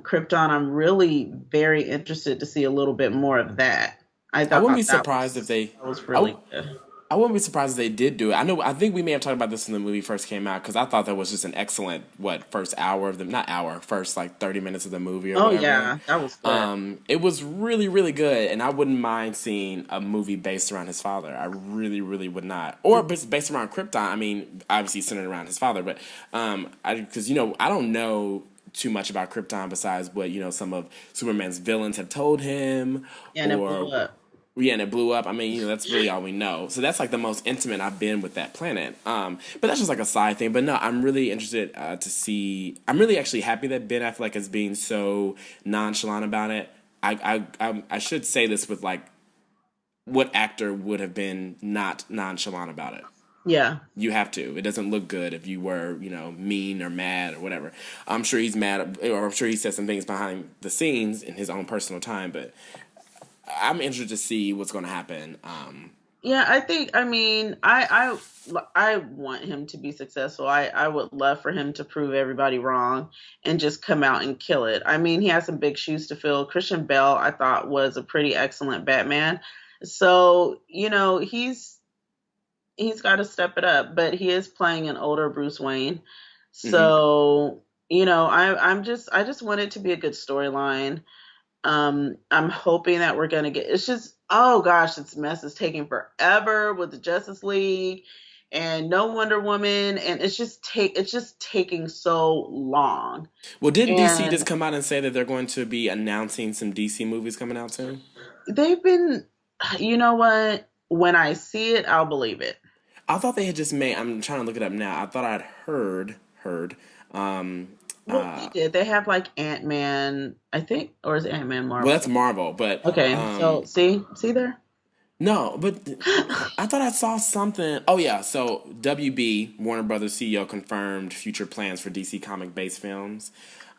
Krypton. I'm really very interested to see a little bit more of that. I I wouldn't be thought surprised if they. that was I, really w- good. I wouldn't be surprised if they did do it. I know. I think we may have talked about this when the movie first came out because I thought that was just an excellent first hour of the not hour first like 30 minutes of the movie or Oh whatever. yeah, that was good. It was really really good, and I wouldn't mind seeing a movie based around his father. I really really would not, or based around Krypton. I mean, obviously centered around his father, but because I don't know too much about Krypton besides what some of Superman's villains have told him And it blew or up. yeah, and it blew up. I mean, that's really all we know. So that's like the most intimate I've been with that planet. But that's just like a side thing. But no, I'm really interested to see. I'm really actually happy that Ben Affleck is being so nonchalant about it. I should say this with like what actor would have been not nonchalant about it. Yeah. You have to. It doesn't look good if you were, mean or mad or whatever. I'm sure he's mad, or I'm sure he said some things behind the scenes in his own personal time. But I'm interested to see what's going to happen. Yeah, I think I mean I want him to be successful. I would love for him to prove everybody wrong and just come out and kill it. I mean, he has some big shoes to fill. Christian Bale I thought was a pretty excellent Batman. So, he's got to step it up, but he is playing an older Bruce Wayne. Hmm. So, I just want it to be a good storyline. I'm hoping that we're gonna get. It's just, oh gosh, this mess is taking forever with the Justice League and no Wonder Woman, and it's just taking so long. Well, didn't DC just And come out and say that they're going to be announcing some DC movies coming out soon? they've been, you know what? When I see it, I'll believe it. I thought they had just made. I'm trying to look it up now. I thought I'd heard. Um, Well, they did. They have like Ant Man, I think, or is Ant Man well, that's Marvel? Marvel, but Okay, so see there. no, but I thought I saw something. Oh yeah, so WB Warner Brothers CEO confirmed future plans for DC comic based films.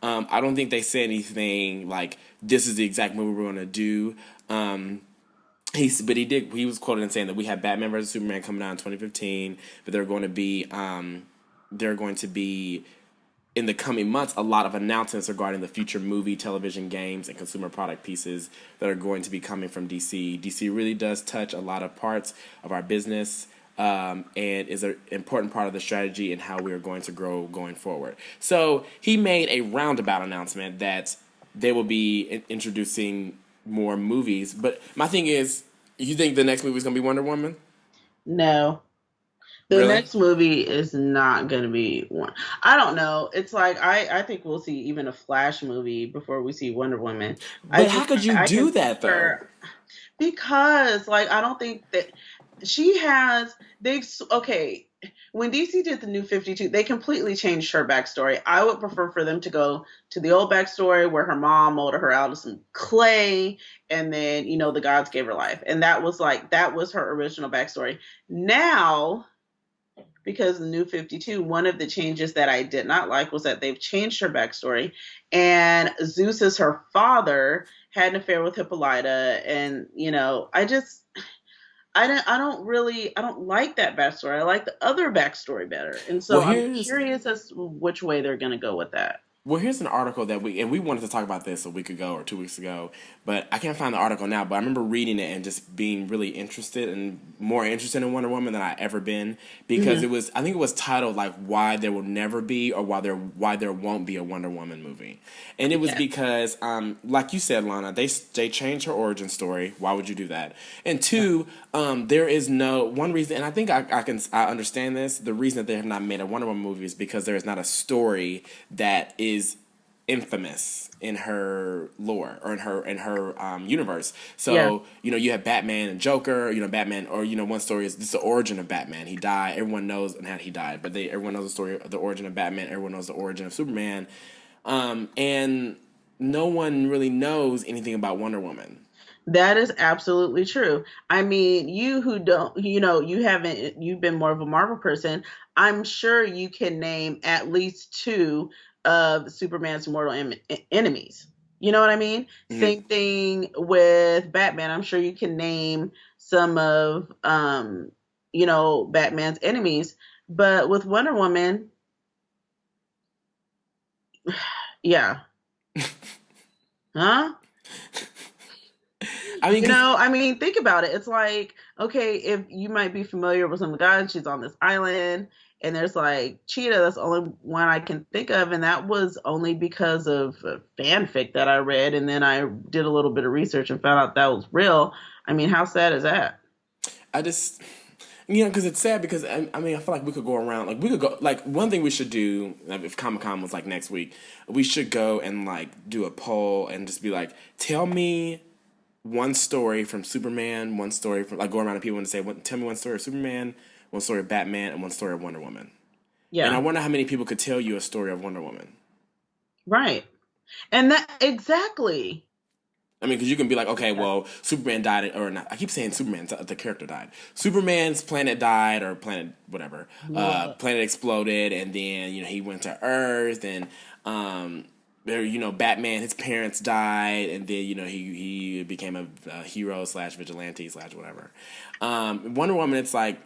I don't think they said anything like this is the exact movie we're going to do. But he was quoted in saying that we have Batman versus Superman coming out in 2015, but they're going to be in the coming months a lot of announcements regarding the future movie, television, games, and consumer product pieces that are going to be coming from DC. DC really does touch a lot of parts of our business. And is an important part of the strategy and how we are going to grow going forward. So he made a roundabout announcement that they will be introducing more movies. But my thing is, you think the next movie is going to be Wonder Woman? No. The Really? next movie is not going to be one. I don't know. It's like I think we'll see even a Flash movie before we see Wonder Woman. I But how just could you I can do see that though? her because like I don't think that she has they've okay when DC did the new 52 they completely changed her backstory. I would prefer for them to go to the old backstory where her mom molded her out of some clay and then the gods gave her life and that was her original backstory. Now because the new 52, one of the changes that I did not like was that they've changed her backstory. And Zeus is her father, had an affair with Hippolyta. And, I don't like that backstory. I like the other backstory better. And Well, so I'm here's curious as to which way they're going to go with that. Well, here's an article that we wanted to talk about this a week ago or 2 weeks ago, but I can't find the article now. But I remember reading it and just being really interested and more interested in Wonder Woman than I ever been because Mm-hmm. I think it was titled like why there will never be or why there won't be a Wonder Woman movie, and it was Yeah. because like you said, Lana, they changed her origin story. Why would you do that? And Yeah. two, there is no one reason, and I think I understand this. The reason that they have not made a Wonder Woman movie is because there is not a story that is infamous in her lore or in her universe. Yeah. So you have Batman and Joker. Batman, or one story is this the origin of Batman. He died. Everyone knows and how he died, but everyone knows the story of the origin of Batman. Everyone knows the origin of Superman, and no one really knows anything about Wonder Woman. That is absolutely true. I mean, you who don't, you've been more of a Marvel person. I'm sure you can name at least two of Superman's mortal enemies. You know what I mean? Hmm. Same thing with Batman. I'm sure you can name some of, Batman's enemies. But with Wonder Woman, yeah, huh? I mean, because I mean, think about it. It's like, okay, if you might be familiar with some of the guys, she's on this island, and there's like Cheetah. That's the only one I can think of, and that was only because of fanfic that I read, and then I did a little bit of research and found out that was real. I mean, how sad is that? I just, because it's sad because I mean, I feel like we could go around, like we could go, like one thing we should do, like, if Comic Con was like next week, we should go and like do a poll and just be like, tell me one story from Superman, one story from, like, go around to people and say, tell me one story of Superman, one story of Batman, and one story of Wonder Woman. And I Yeah, wonder how many people could tell you a story of Wonder Woman. right. And that exactly. I mean, because you can be like, okay, well, Superman died, or not. I keep saying Superman, the character died. Superman's planet died, or planet, whatever. Blew up. Planet exploded, and then, he went to Earth, and, Batman, his parents died, and then, he became a hero slash vigilante slash whatever. Wonder Woman, it's like,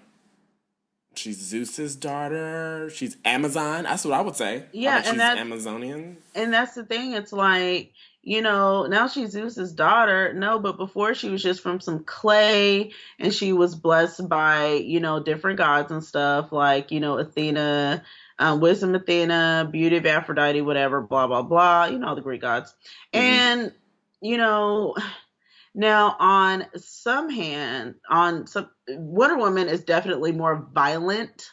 she's Zeus's daughter. She's Amazon. That's what I would say. I Yeah, bet she's Amazonian. and that's the thing. It's like, now she's Zeus's daughter. No, but before she was just from some clay and she was blessed by, different gods and stuff like, Athena, wisdom Athena, beauty of Aphrodite, whatever, blah, blah, blah, the Greek gods. Hmm. And, you know, now on some, Wonder Woman is definitely more violent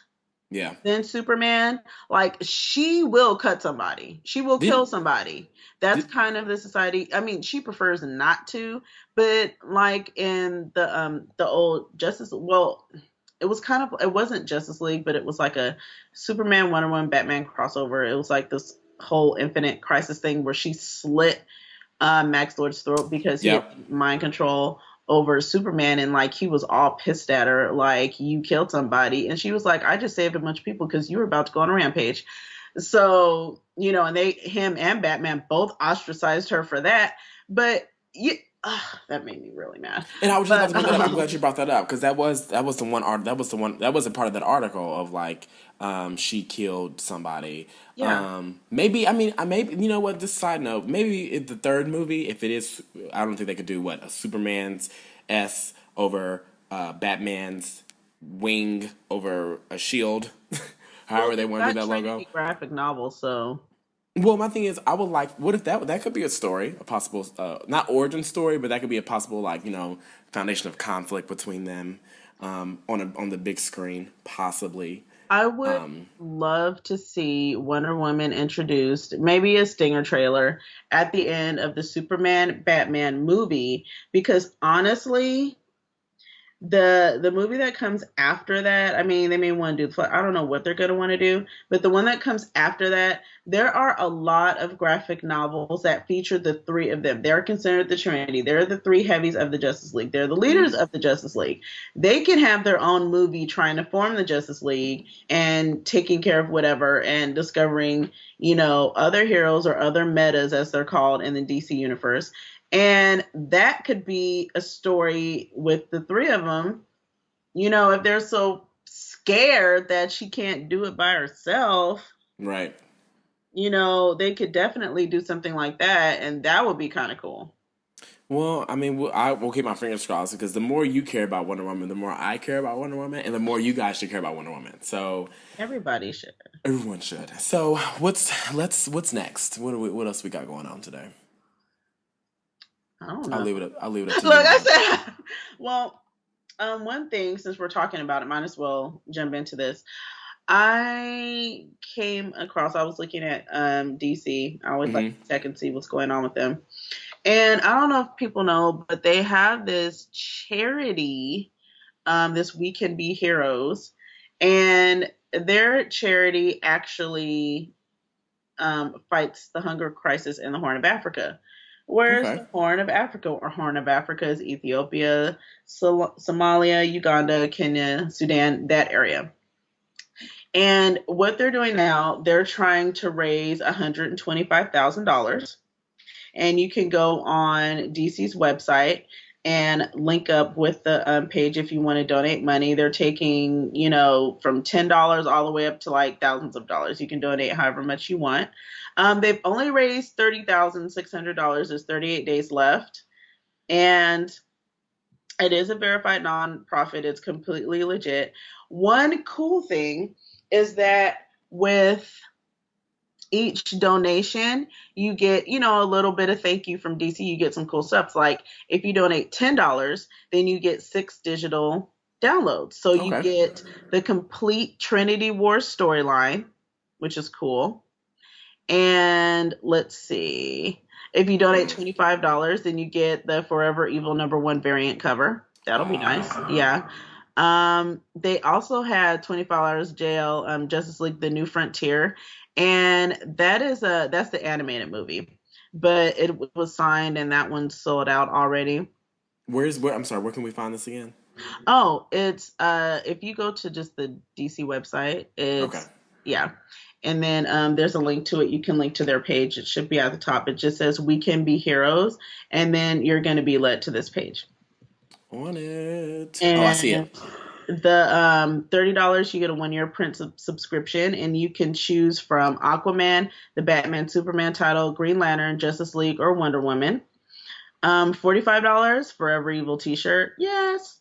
Yeah. than Superman. Like she will cut somebody. She will kill Did, somebody. That's did kind of the society. I mean, she prefers not to, but like in the old Justice, well, it wasn't Justice League, but it was like a Superman, Wonder Woman, Batman crossover. It was like this whole Infinite Crisis thing where she slit Max Lord's throat because he had Yep. mind control over Superman, and like he was all pissed at her, like you killed somebody, and she was like, I just saved a bunch of people because you were about to go on a rampage. So and him and Batman both ostracized her for that, but you, that made me really mad. And I was just about to But bring that up. I'm glad you brought that up because that was the one art that was a part of that article of like, she killed somebody. yeah, Maybe, I mean, I maybe, you know what? This side note, maybe the third movie, if it is, I don't think they could do what, a Superman's S over Batman's wing over a shield. well, However they they've want to do got that logo. Trinity graphic novels, so Well, my thing is, I would like. What if that could be a story, a possible, not origin story, but that could be a possible, like, foundation of conflict between them, on the big screen, possibly. I would love to see Wonder Woman introduced, maybe a stinger trailer at the end of the Superman Batman movie, because honestly, the movie that comes after that, I mean, they may want to do, I don't know what they're going to want to do, but the one that comes after that, there are a lot of graphic novels that feature the three of them. They're considered the Trinity. They're the three heavies of the Justice League. They're the leaders Mm-hmm. of the Justice League. They can have their own movie trying to form the Justice League and taking care of whatever and discovering, other heroes or other metas, as they're called in the DC universe. And that could be a story with the three of them. If they're so scared that she can't do it by herself, Right. they could definitely do something like that. And that would be kind of cool. Well, I mean, I will keep my fingers crossed because the more you care about Wonder Woman, the more I care about Wonder Woman, and the more you guys should care about Wonder Woman. So Everybody should. everyone should. So what's next? What else we got going on today? I don't I'll know. leave it up. I'll leave it up to you Look, and I I'll. said, well, one thing, since we're talking about it, might as well jump into this. I came across, I was looking at DC. I always like Mm-hmm. to check and see what's going on with them. And I don't know if people know, but they have this charity, this We Can Be Heroes. And their charity actually fights the hunger crisis in the Horn of Africa, Where's Okay. the Horn of Africa? Or Horn of Africa is Ethiopia, Somalia, Uganda, Kenya, Sudan, that area. And what they're doing now, they're trying to raise $125,000. And you can go on DC's website and link up with the page if you want to donate money. They're taking, from $10 all the way up to like thousands of dollars. You can donate however much you want. They've only raised $30,600. There's 38 days left. And it is a verified nonprofit. It's completely legit. One cool thing is that with each donation, you get, a little bit of thank you from DC. You get some cool stuff. Like if you donate $10, then you get 6 digital downloads. So you Okay. get the complete Trinity Wars storyline, which is cool. And let's see. If you donate $25, then you get the Forever Evil #1 variant cover. That'll be nice. Yeah. They also had $25 jail, Justice League: The New Frontier, and that's the animated movie, but it was signed and that one's sold out already. I'm sorry, where can we find this again? Oh, it's if you go to just the DC website, Okay. yeah. And then there's a link to it. You can link to their page. It should be at the top. It just says "We Can Be Heroes," and then you're going to be led to this page. On it. Oh, I see And it. the $30 you get a 1-year print subscription, and you can choose from Aquaman, the Batman Superman title, Green Lantern, Justice League, or Wonder Woman. $45 Forever Evil t-shirt. Yes.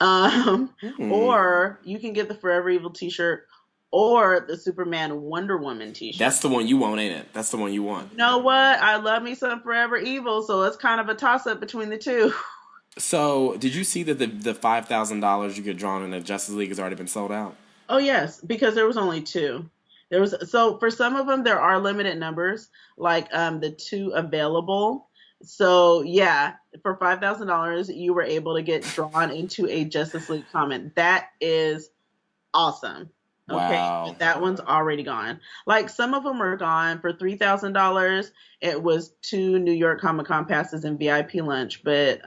Hmm. Or you can get the Forever Evil t-shirt or the Superman Wonder Woman That's t-shirt. the one you want, ain't it? That's the one you want. You know what? I love me some Forever Evil, so it's kind of a toss-up between the two. So, did you see that the $5,000 you get drawn in the Justice League has already been sold out? Oh yes, because there was only two. There was so for some of them there are limited numbers, like the two available. So yeah, for $5,000 you were able to get drawn into a Justice League comic. That is awesome. Okay, Wow. but that one's already gone. Like some of them are gone. For $3,000, it was 2 New York Comic Con passes and VIP lunch, but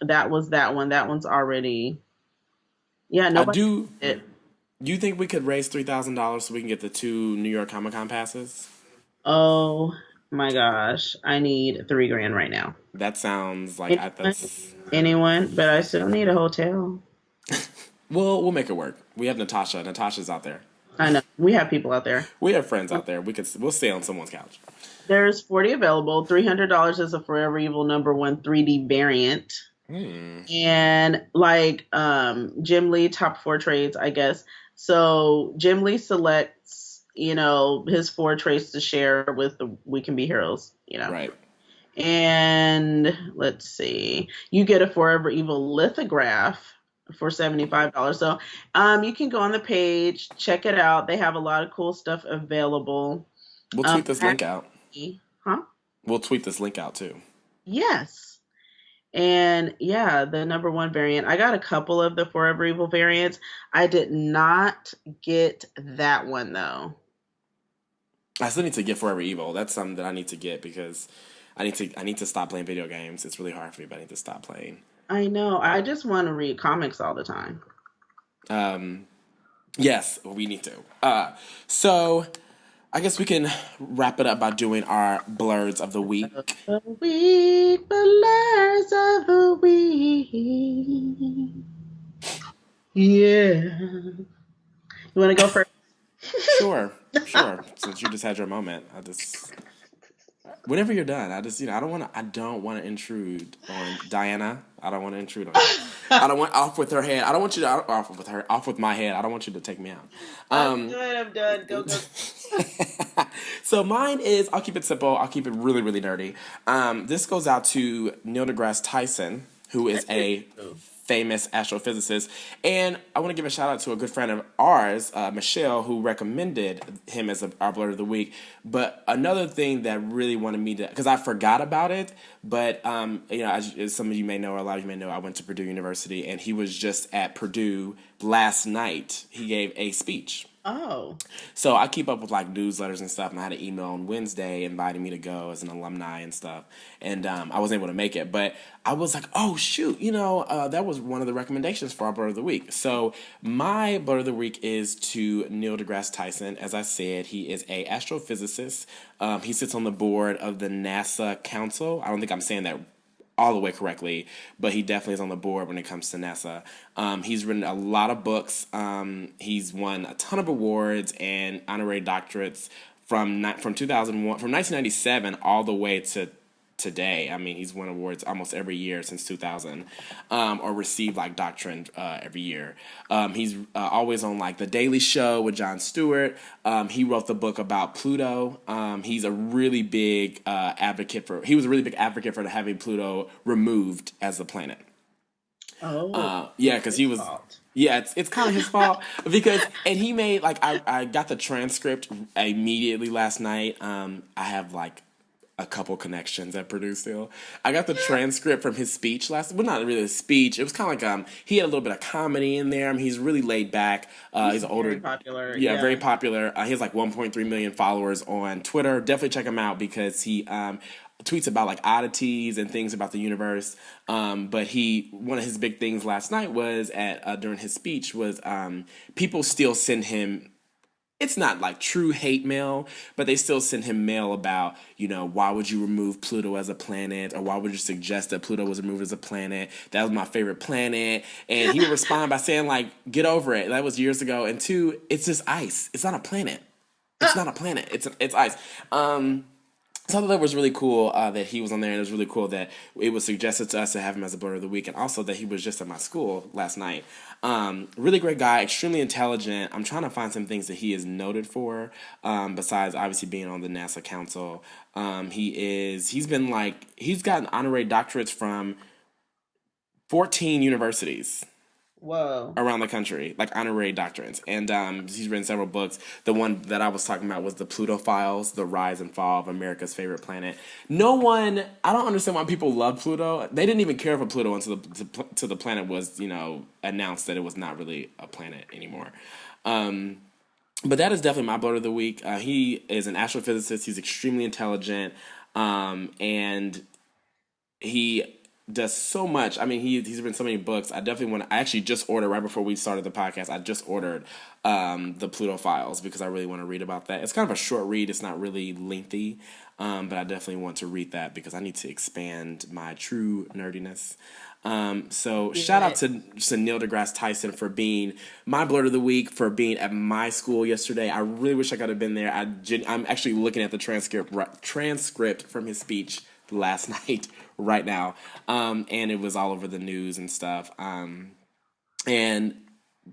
that was that one. That one's already, yeah, I nobody do. it. You think we could raise $3,000 so we can get the 2 New York Comic Con passes? Oh my gosh, I need 3 grand right now. That sounds like Anyone? that's. Anyone? But I still need a hotel. We'll make it work. We have Natasha. Natasha's out there. I know we have people out there. We have friends out there. We'll stay on someone's couch. There's 40 available. $300 is a Forever Evil #1 3D variant. Hmm. And like Jim Lee top 4 trades, I guess. So Jim Lee selects, his 4 trades to share with the We Can Be Heroes. Right. And let's see, you get a Forever Evil lithograph for $75. So you can go on the page, check it out. They have a lot of cool stuff available. We'll tweet this link out. Actually, huh? We'll tweet this link out too. Yes. And yeah, the #1 variant. I got a couple of the Forever Evil variants. I did not get that one though. I still need to get Forever Evil. That's something that I need to get because I need to stop playing video games. It's really hard for me, but I need to stop playing. I know. I just want to read comics all the time. Yes, we need to. So I guess we can wrap it up by doing our Blerds of the week. The week, the last of the week. Yeah. You want to go first? Sure, sure. Since you just had your moment, whenever you're done, I don't want to intrude on Diana. I don't want to intrude on you. I don't want off with her head. I don't want you to off with her. Off with my head. I don't want you to take me out. I'm good. I'm done. Go, go. So mine is, I'll keep it simple. I'll keep it really, really nerdy. This goes out to Neil deGrasse Tyson, who is a famous astrophysicist. And I want to give a shout out to a good friend of ours, Michelle, who recommended him as our Blerd of the Week. But another thing that really wanted me to, because I forgot about it, but as some of you may know, or a lot of you may know, I went to Purdue University, and he was just at Purdue last night. He gave a speech. Oh. So I keep up with like newsletters and stuff, and I had an email on Wednesday inviting me to go as an alumni and stuff, and I wasn't able to make it, but I was like, oh shoot, that was one of the recommendations for our Bird of the Week. So my Bird of the Week is to Neil deGrasse Tyson. As I said, he is a astrophysicist. He sits on the board of the NASA Council. I don't think I'm saying that all the way correctly, but he definitely is on the board when it comes to NASA. He's written a lot of books. He's won a ton of awards and honorary doctorates from 2001, from 1997 all the way to today. I mean, he's won awards almost every year since 2000, or received like doctrine every year. He's always on like The Daily Show with Jon Stewart. He wrote the book about Pluto. He's a really big advocate for. He was a really big advocate for having Pluto removed as a planet. Oh, Yeah, it's because he his was. fault. Yeah, it's kind of his fault because and he made like I got the transcript immediately last night. I have like a couple connections at Purdue still. I got the transcript from his speech last. Well, not really a speech. It was kind of like he had a little bit of comedy in there. I mean, he's really laid back. He's He's an very older. popular. Yeah, very Yeah. popular. He has like 1.3 million followers on Twitter. Definitely check him out because he tweets about like oddities and things about the universe. But one of his big things last night was at during his speech was people still send him, it's not like true hate mail, but they still send him mail about, why would you remove Pluto as a planet? Or why would you suggest that Pluto was removed as a planet? That was my favorite planet. And he would respond by saying, like, get over it. That was years ago. And two, it's just ice. It's not a planet. It's not a planet. It's ice. So I thought that was really cool that he was on there, and it was really cool that it was suggested to us to have him as a Blur of the Week, and also that he was just at my school last night. Really great guy, extremely intelligent. I'm trying to find some things that he is noted for, besides obviously being on the NASA Council. He's gotten honorary doctorates from 14 universities Whoa. around the country, like honorary doctorates. And he's written several books. The one that I was talking about was the Pluto Files, The Rise and Fall of America's Favorite Planet. I don't understand why people love Pluto. They didn't even care for Pluto until the planet was, announced that it was not really a planet anymore. But that is definitely my Blood of the Week. He is an astrophysicist. He's extremely intelligent. And he does so much. I mean, he's written so many books. I actually just ordered right before we started the podcast. I just ordered the Pluto Files because I really want to read about that. It's kind of a short read. It's not really lengthy, but I definitely want to read that because I need to expand my true nerdiness. So shout out Yeah. to Neil deGrasse Tyson for being my Blurt of the Week, for being at my school yesterday. I really wish I could have been there. I'm actually looking at the transcript from his speech last night right now, and it was all over the news and stuff. And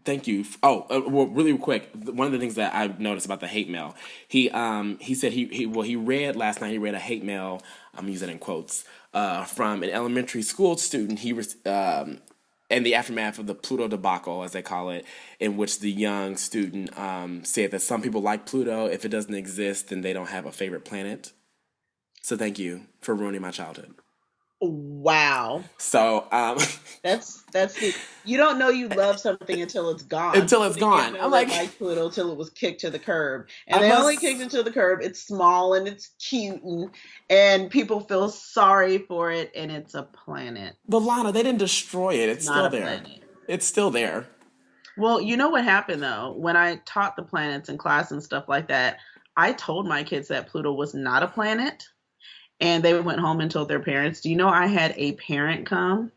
thank you. Well, really quick, one of the things that I noticed about the hate mail, he said he read last night. He read a hate mail. I'm using it in quotes from an elementary school student. He was. In the aftermath of the Pluto debacle, as they call it, in which the young student said that some people like Pluto. If it doesn't exist, then they don't have a favorite planet. So thank you for ruining my childhood. Wow. So That's the you don't know you love something until it's gone. until People it's didn't even gone, I'm know they like, liked Pluto till it was kicked to the curb. And I they only kicked must. it to the curb. It's small and it's cute and people feel sorry for it and it's a planet. But Lana, they didn't destroy it. It's It's not still a there. planet. It's still there. Well, you know what happened though? When I taught the planets in class and stuff like that, I told my kids that Pluto was not a planet and they went home and told their parents. Do you know I had a parent come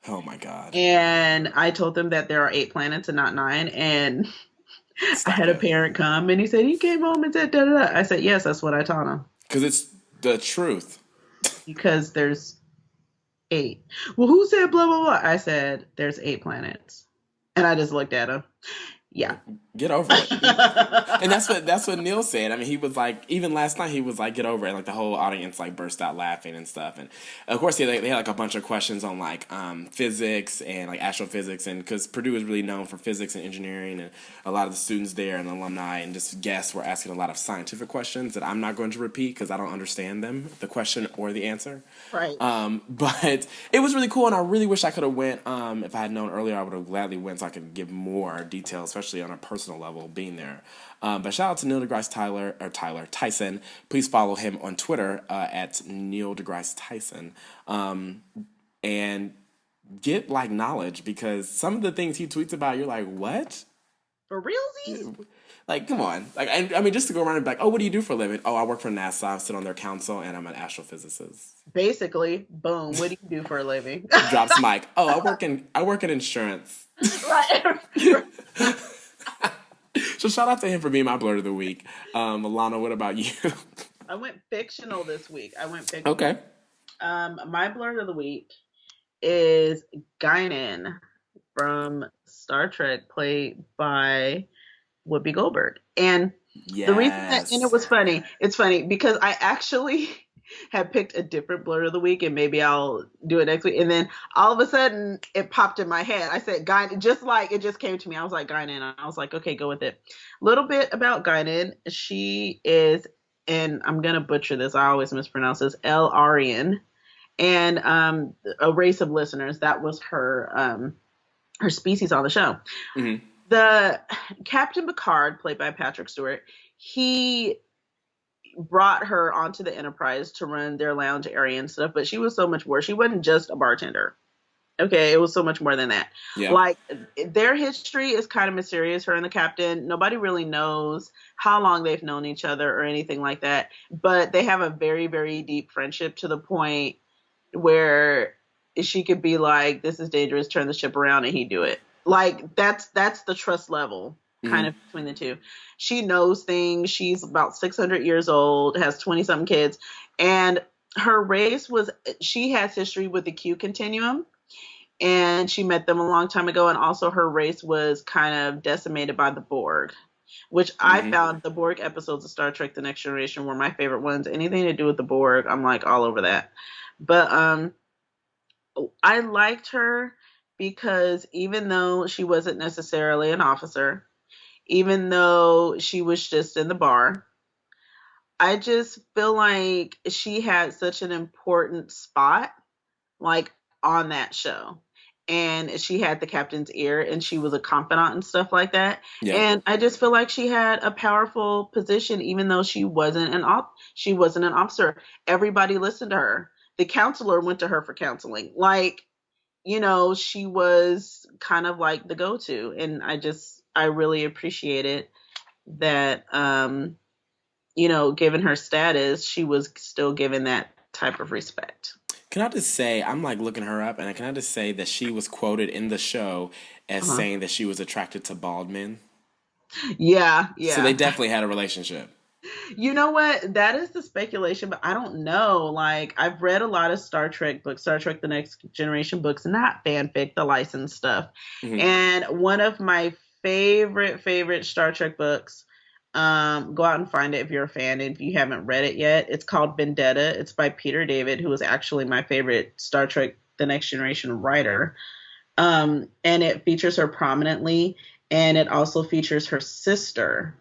Oh my God. and I told them that there are 8 planets and not 9. And I Stop had a it. parent come and he said he came home and said da da da. I said yes, that's what I taught him Because it's the truth. because there's 8. Well, who said blah blah blah? I said there's 8 planets, and I just looked at him. Yeah. Get over it. And that's what Neil said. I mean, he was like, even last night, he was like, get over it. Like the whole audience like burst out laughing and stuff. And of course, they had like a bunch of questions on like physics and like astrophysics, and because Purdue is really known for physics and engineering, and a lot of the students there and alumni and just guests were asking a lot of scientific questions that I'm not going to repeat because I don't understand them, the question or the answer. Right. But it was really cool, and I really wish I could have went. If I had known earlier, I would have gladly went so I could give more details, especially on a personal personal level being there. But shout out to Neil deGrasse Tyson. Please follow him on Twitter at Neil deGrasse Tyson. And get like knowledge, because some of the things he tweets about, you're like, what? For realsies? Like, come on. Like, I mean, just to go around and be like, oh, what do you do for a living? Oh, I work for NASA. I sit on their council, and I'm an astrophysicist. Basically, boom. What do you do for a living? Drops mic. Oh, I work in insurance. Right. So shout out to him for being my blurred of the week. Alana, what about you? I went fictional this week. I went fictional. Okay. My blurred of the week is Guinan from Star Trek, played by Whoopi Goldberg. And the reason that, and it Yes. was funny, it's funny because I actually had picked a different blur of the week, and maybe I'll do it next week. And then all of a sudden it popped in my head. I said Guinan, just like it just came to me. I was like Guinan. I was like, okay, go with it. Little bit about Guinan. She is, and I'm gonna butcher this, I always mispronounce this, El Arian. And a race of listeners, that was her species on the show. Mm-hmm. The Captain Picard, played by Patrick Stewart, he brought her onto the Enterprise to run their lounge area and stuff, but she was so much more. She wasn't just a bartender. Okay, it was so much more than that. Yeah. Like, their history is kind of mysterious, her and the captain. Nobody really knows how long they've known each other or anything like that, but they have a very, very deep friendship, to the point where she could be like, this is dangerous, turn the ship around, and he'd do it. Like, that's the trust level kind of between the two. She knows things. She's about 600 years old, has 20 something kids, and her race was, she has history with the Q continuum, and she met them a long time ago. And also her race was kind of decimated by the Borg, which I found the Borg episodes of Star Trek The Next Generation were my favorite ones. Anything to do with the Borg, I'm like all over that. But I liked her because even though she wasn't necessarily an officer, even though she was just in the bar, I just feel like she had such an important spot, like, on that show. And she had the captain's ear, and she was a confidant and stuff like that. Yeah. And I just feel like she had a powerful position, even though she wasn't an officer. Everybody listened to her. The counselor went to her for counseling. Like, she was kind of like the go-to. And I really appreciated that, given her status, she was still given that type of respect. Can I just say, I'm like looking her up, and can I just say that she was quoted in the show as Uh-huh. saying that she was attracted to bald men. Yeah, So they yeah. definitely had a relationship. You know what? That is the speculation, but I don't know. Like, I've read a lot of Star Trek books, Star Trek The Next Generation books, not fanfic, the licensed stuff. Mm-hmm. And one of my favorite Star Trek books, go out and find it if you're a fan, if you haven't read it yet. It's called Vendetta. It's by Peter David, who is actually my favorite Star Trek The Next Generation writer. And it features her prominently, and it also features her sister.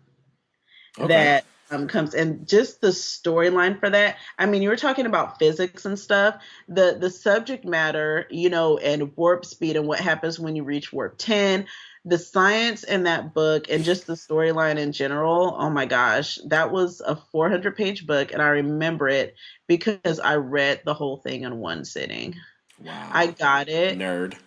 Okay. That comes, and just the storyline for that. I mean, you were talking about physics and stuff. The subject matter, and warp speed and what happens when you reach warp 10. The science in that book and just the storyline in general. Oh my gosh, that was a 400-page book, and I remember it because I read the whole thing in one sitting. Wow. I got it. Nerd.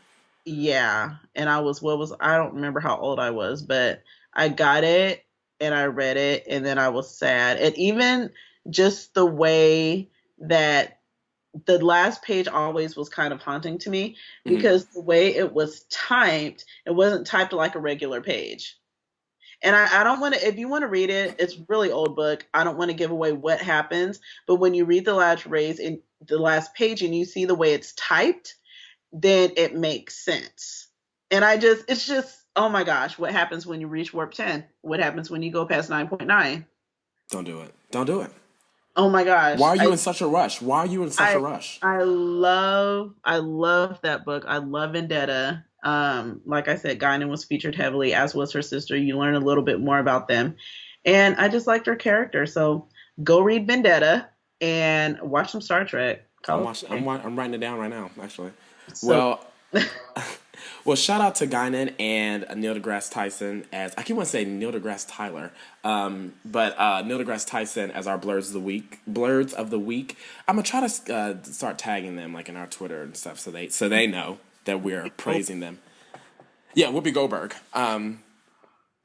Yeah, and I don't remember how old I was, but I got it and I read it, and then I was sad. And even just the way that the last page always was kind of haunting to me, because the way it was typed, it wasn't typed like a regular page. And I don't want to, if you want to read it, it's a really old book. I don't want to give away what happens, but when you read the last page and you see the way it's typed, then it makes sense. And it's just, oh my gosh, what happens when you reach warp 10? What happens when you go past 9.9? Don't do it. Don't do it. Oh my gosh. Why are you in such a rush? Why are you in such a rush? I love that book. I love Vendetta. Like I said, Guinan was featured heavily, as was her sister. You learn a little bit more about them. And I just liked her character. So go read Vendetta and watch some Star Trek. I'm writing it down right now, actually. So, Well, Well, shout out to Guinan and Neil deGrasse Tyson as I keep wanting to say Neil deGrasse Tyler, but Neil deGrasse Tyson as our Blerds of the week. Blerds of the week. I'm gonna try to start tagging them like in our Twitter and stuff, so they know that we're praising them. Yeah, Whoopi Goldberg One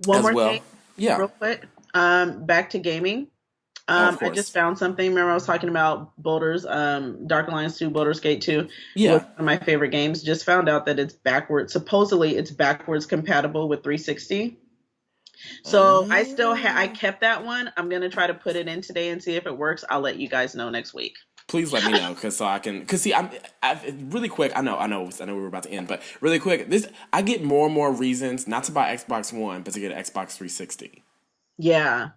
as more thing, well. Yeah, real quick. Back to gaming. oh, of I just course. found something. Remember, I was talking about Boulders, Dark Alliance 2, Baldur's Gate 2 was Yeah. one of my favorite games. Just found out that it's backwards. Supposedly, it's backwards compatible with 360. So I Uh, kept that one. I'm gonna try to put it in today and see if it works. I'll let you guys know next week. Please let me know, cause so I can. Cause see, really quick. I know we were about to end, but really quick. This I get more and more reasons not to buy Xbox One, but to get an Xbox 360, Yeah,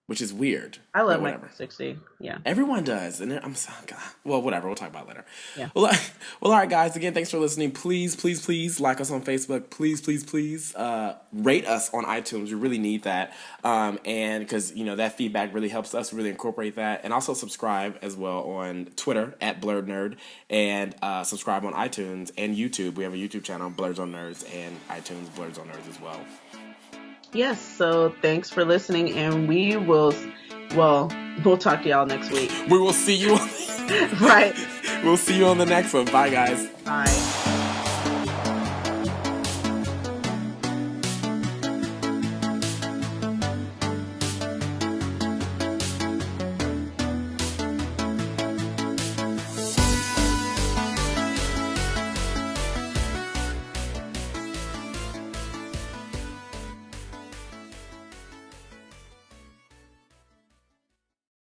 which is weird, I but love my whatever. 360. Yeah, Everyone does, and I'm so God. Well, whatever. We'll talk about it later. yeah. Well, well, all right, guys. Again, thanks for listening. Please, please, please like us on Facebook. Please, please, please rate us on iTunes. We really need that, and because that feedback really helps us really incorporate that, and also subscribe as well on Twitter at Blurred Nerd, and subscribe on iTunes and YouTube. We have a YouTube channel, Blurs on Nerds, and iTunes Blurs on Nerds as well. Yes. So thanks for listening, and we'll talk to y'all next week. We will see you. Right. We'll see you on the next one. Bye, guys. Bye.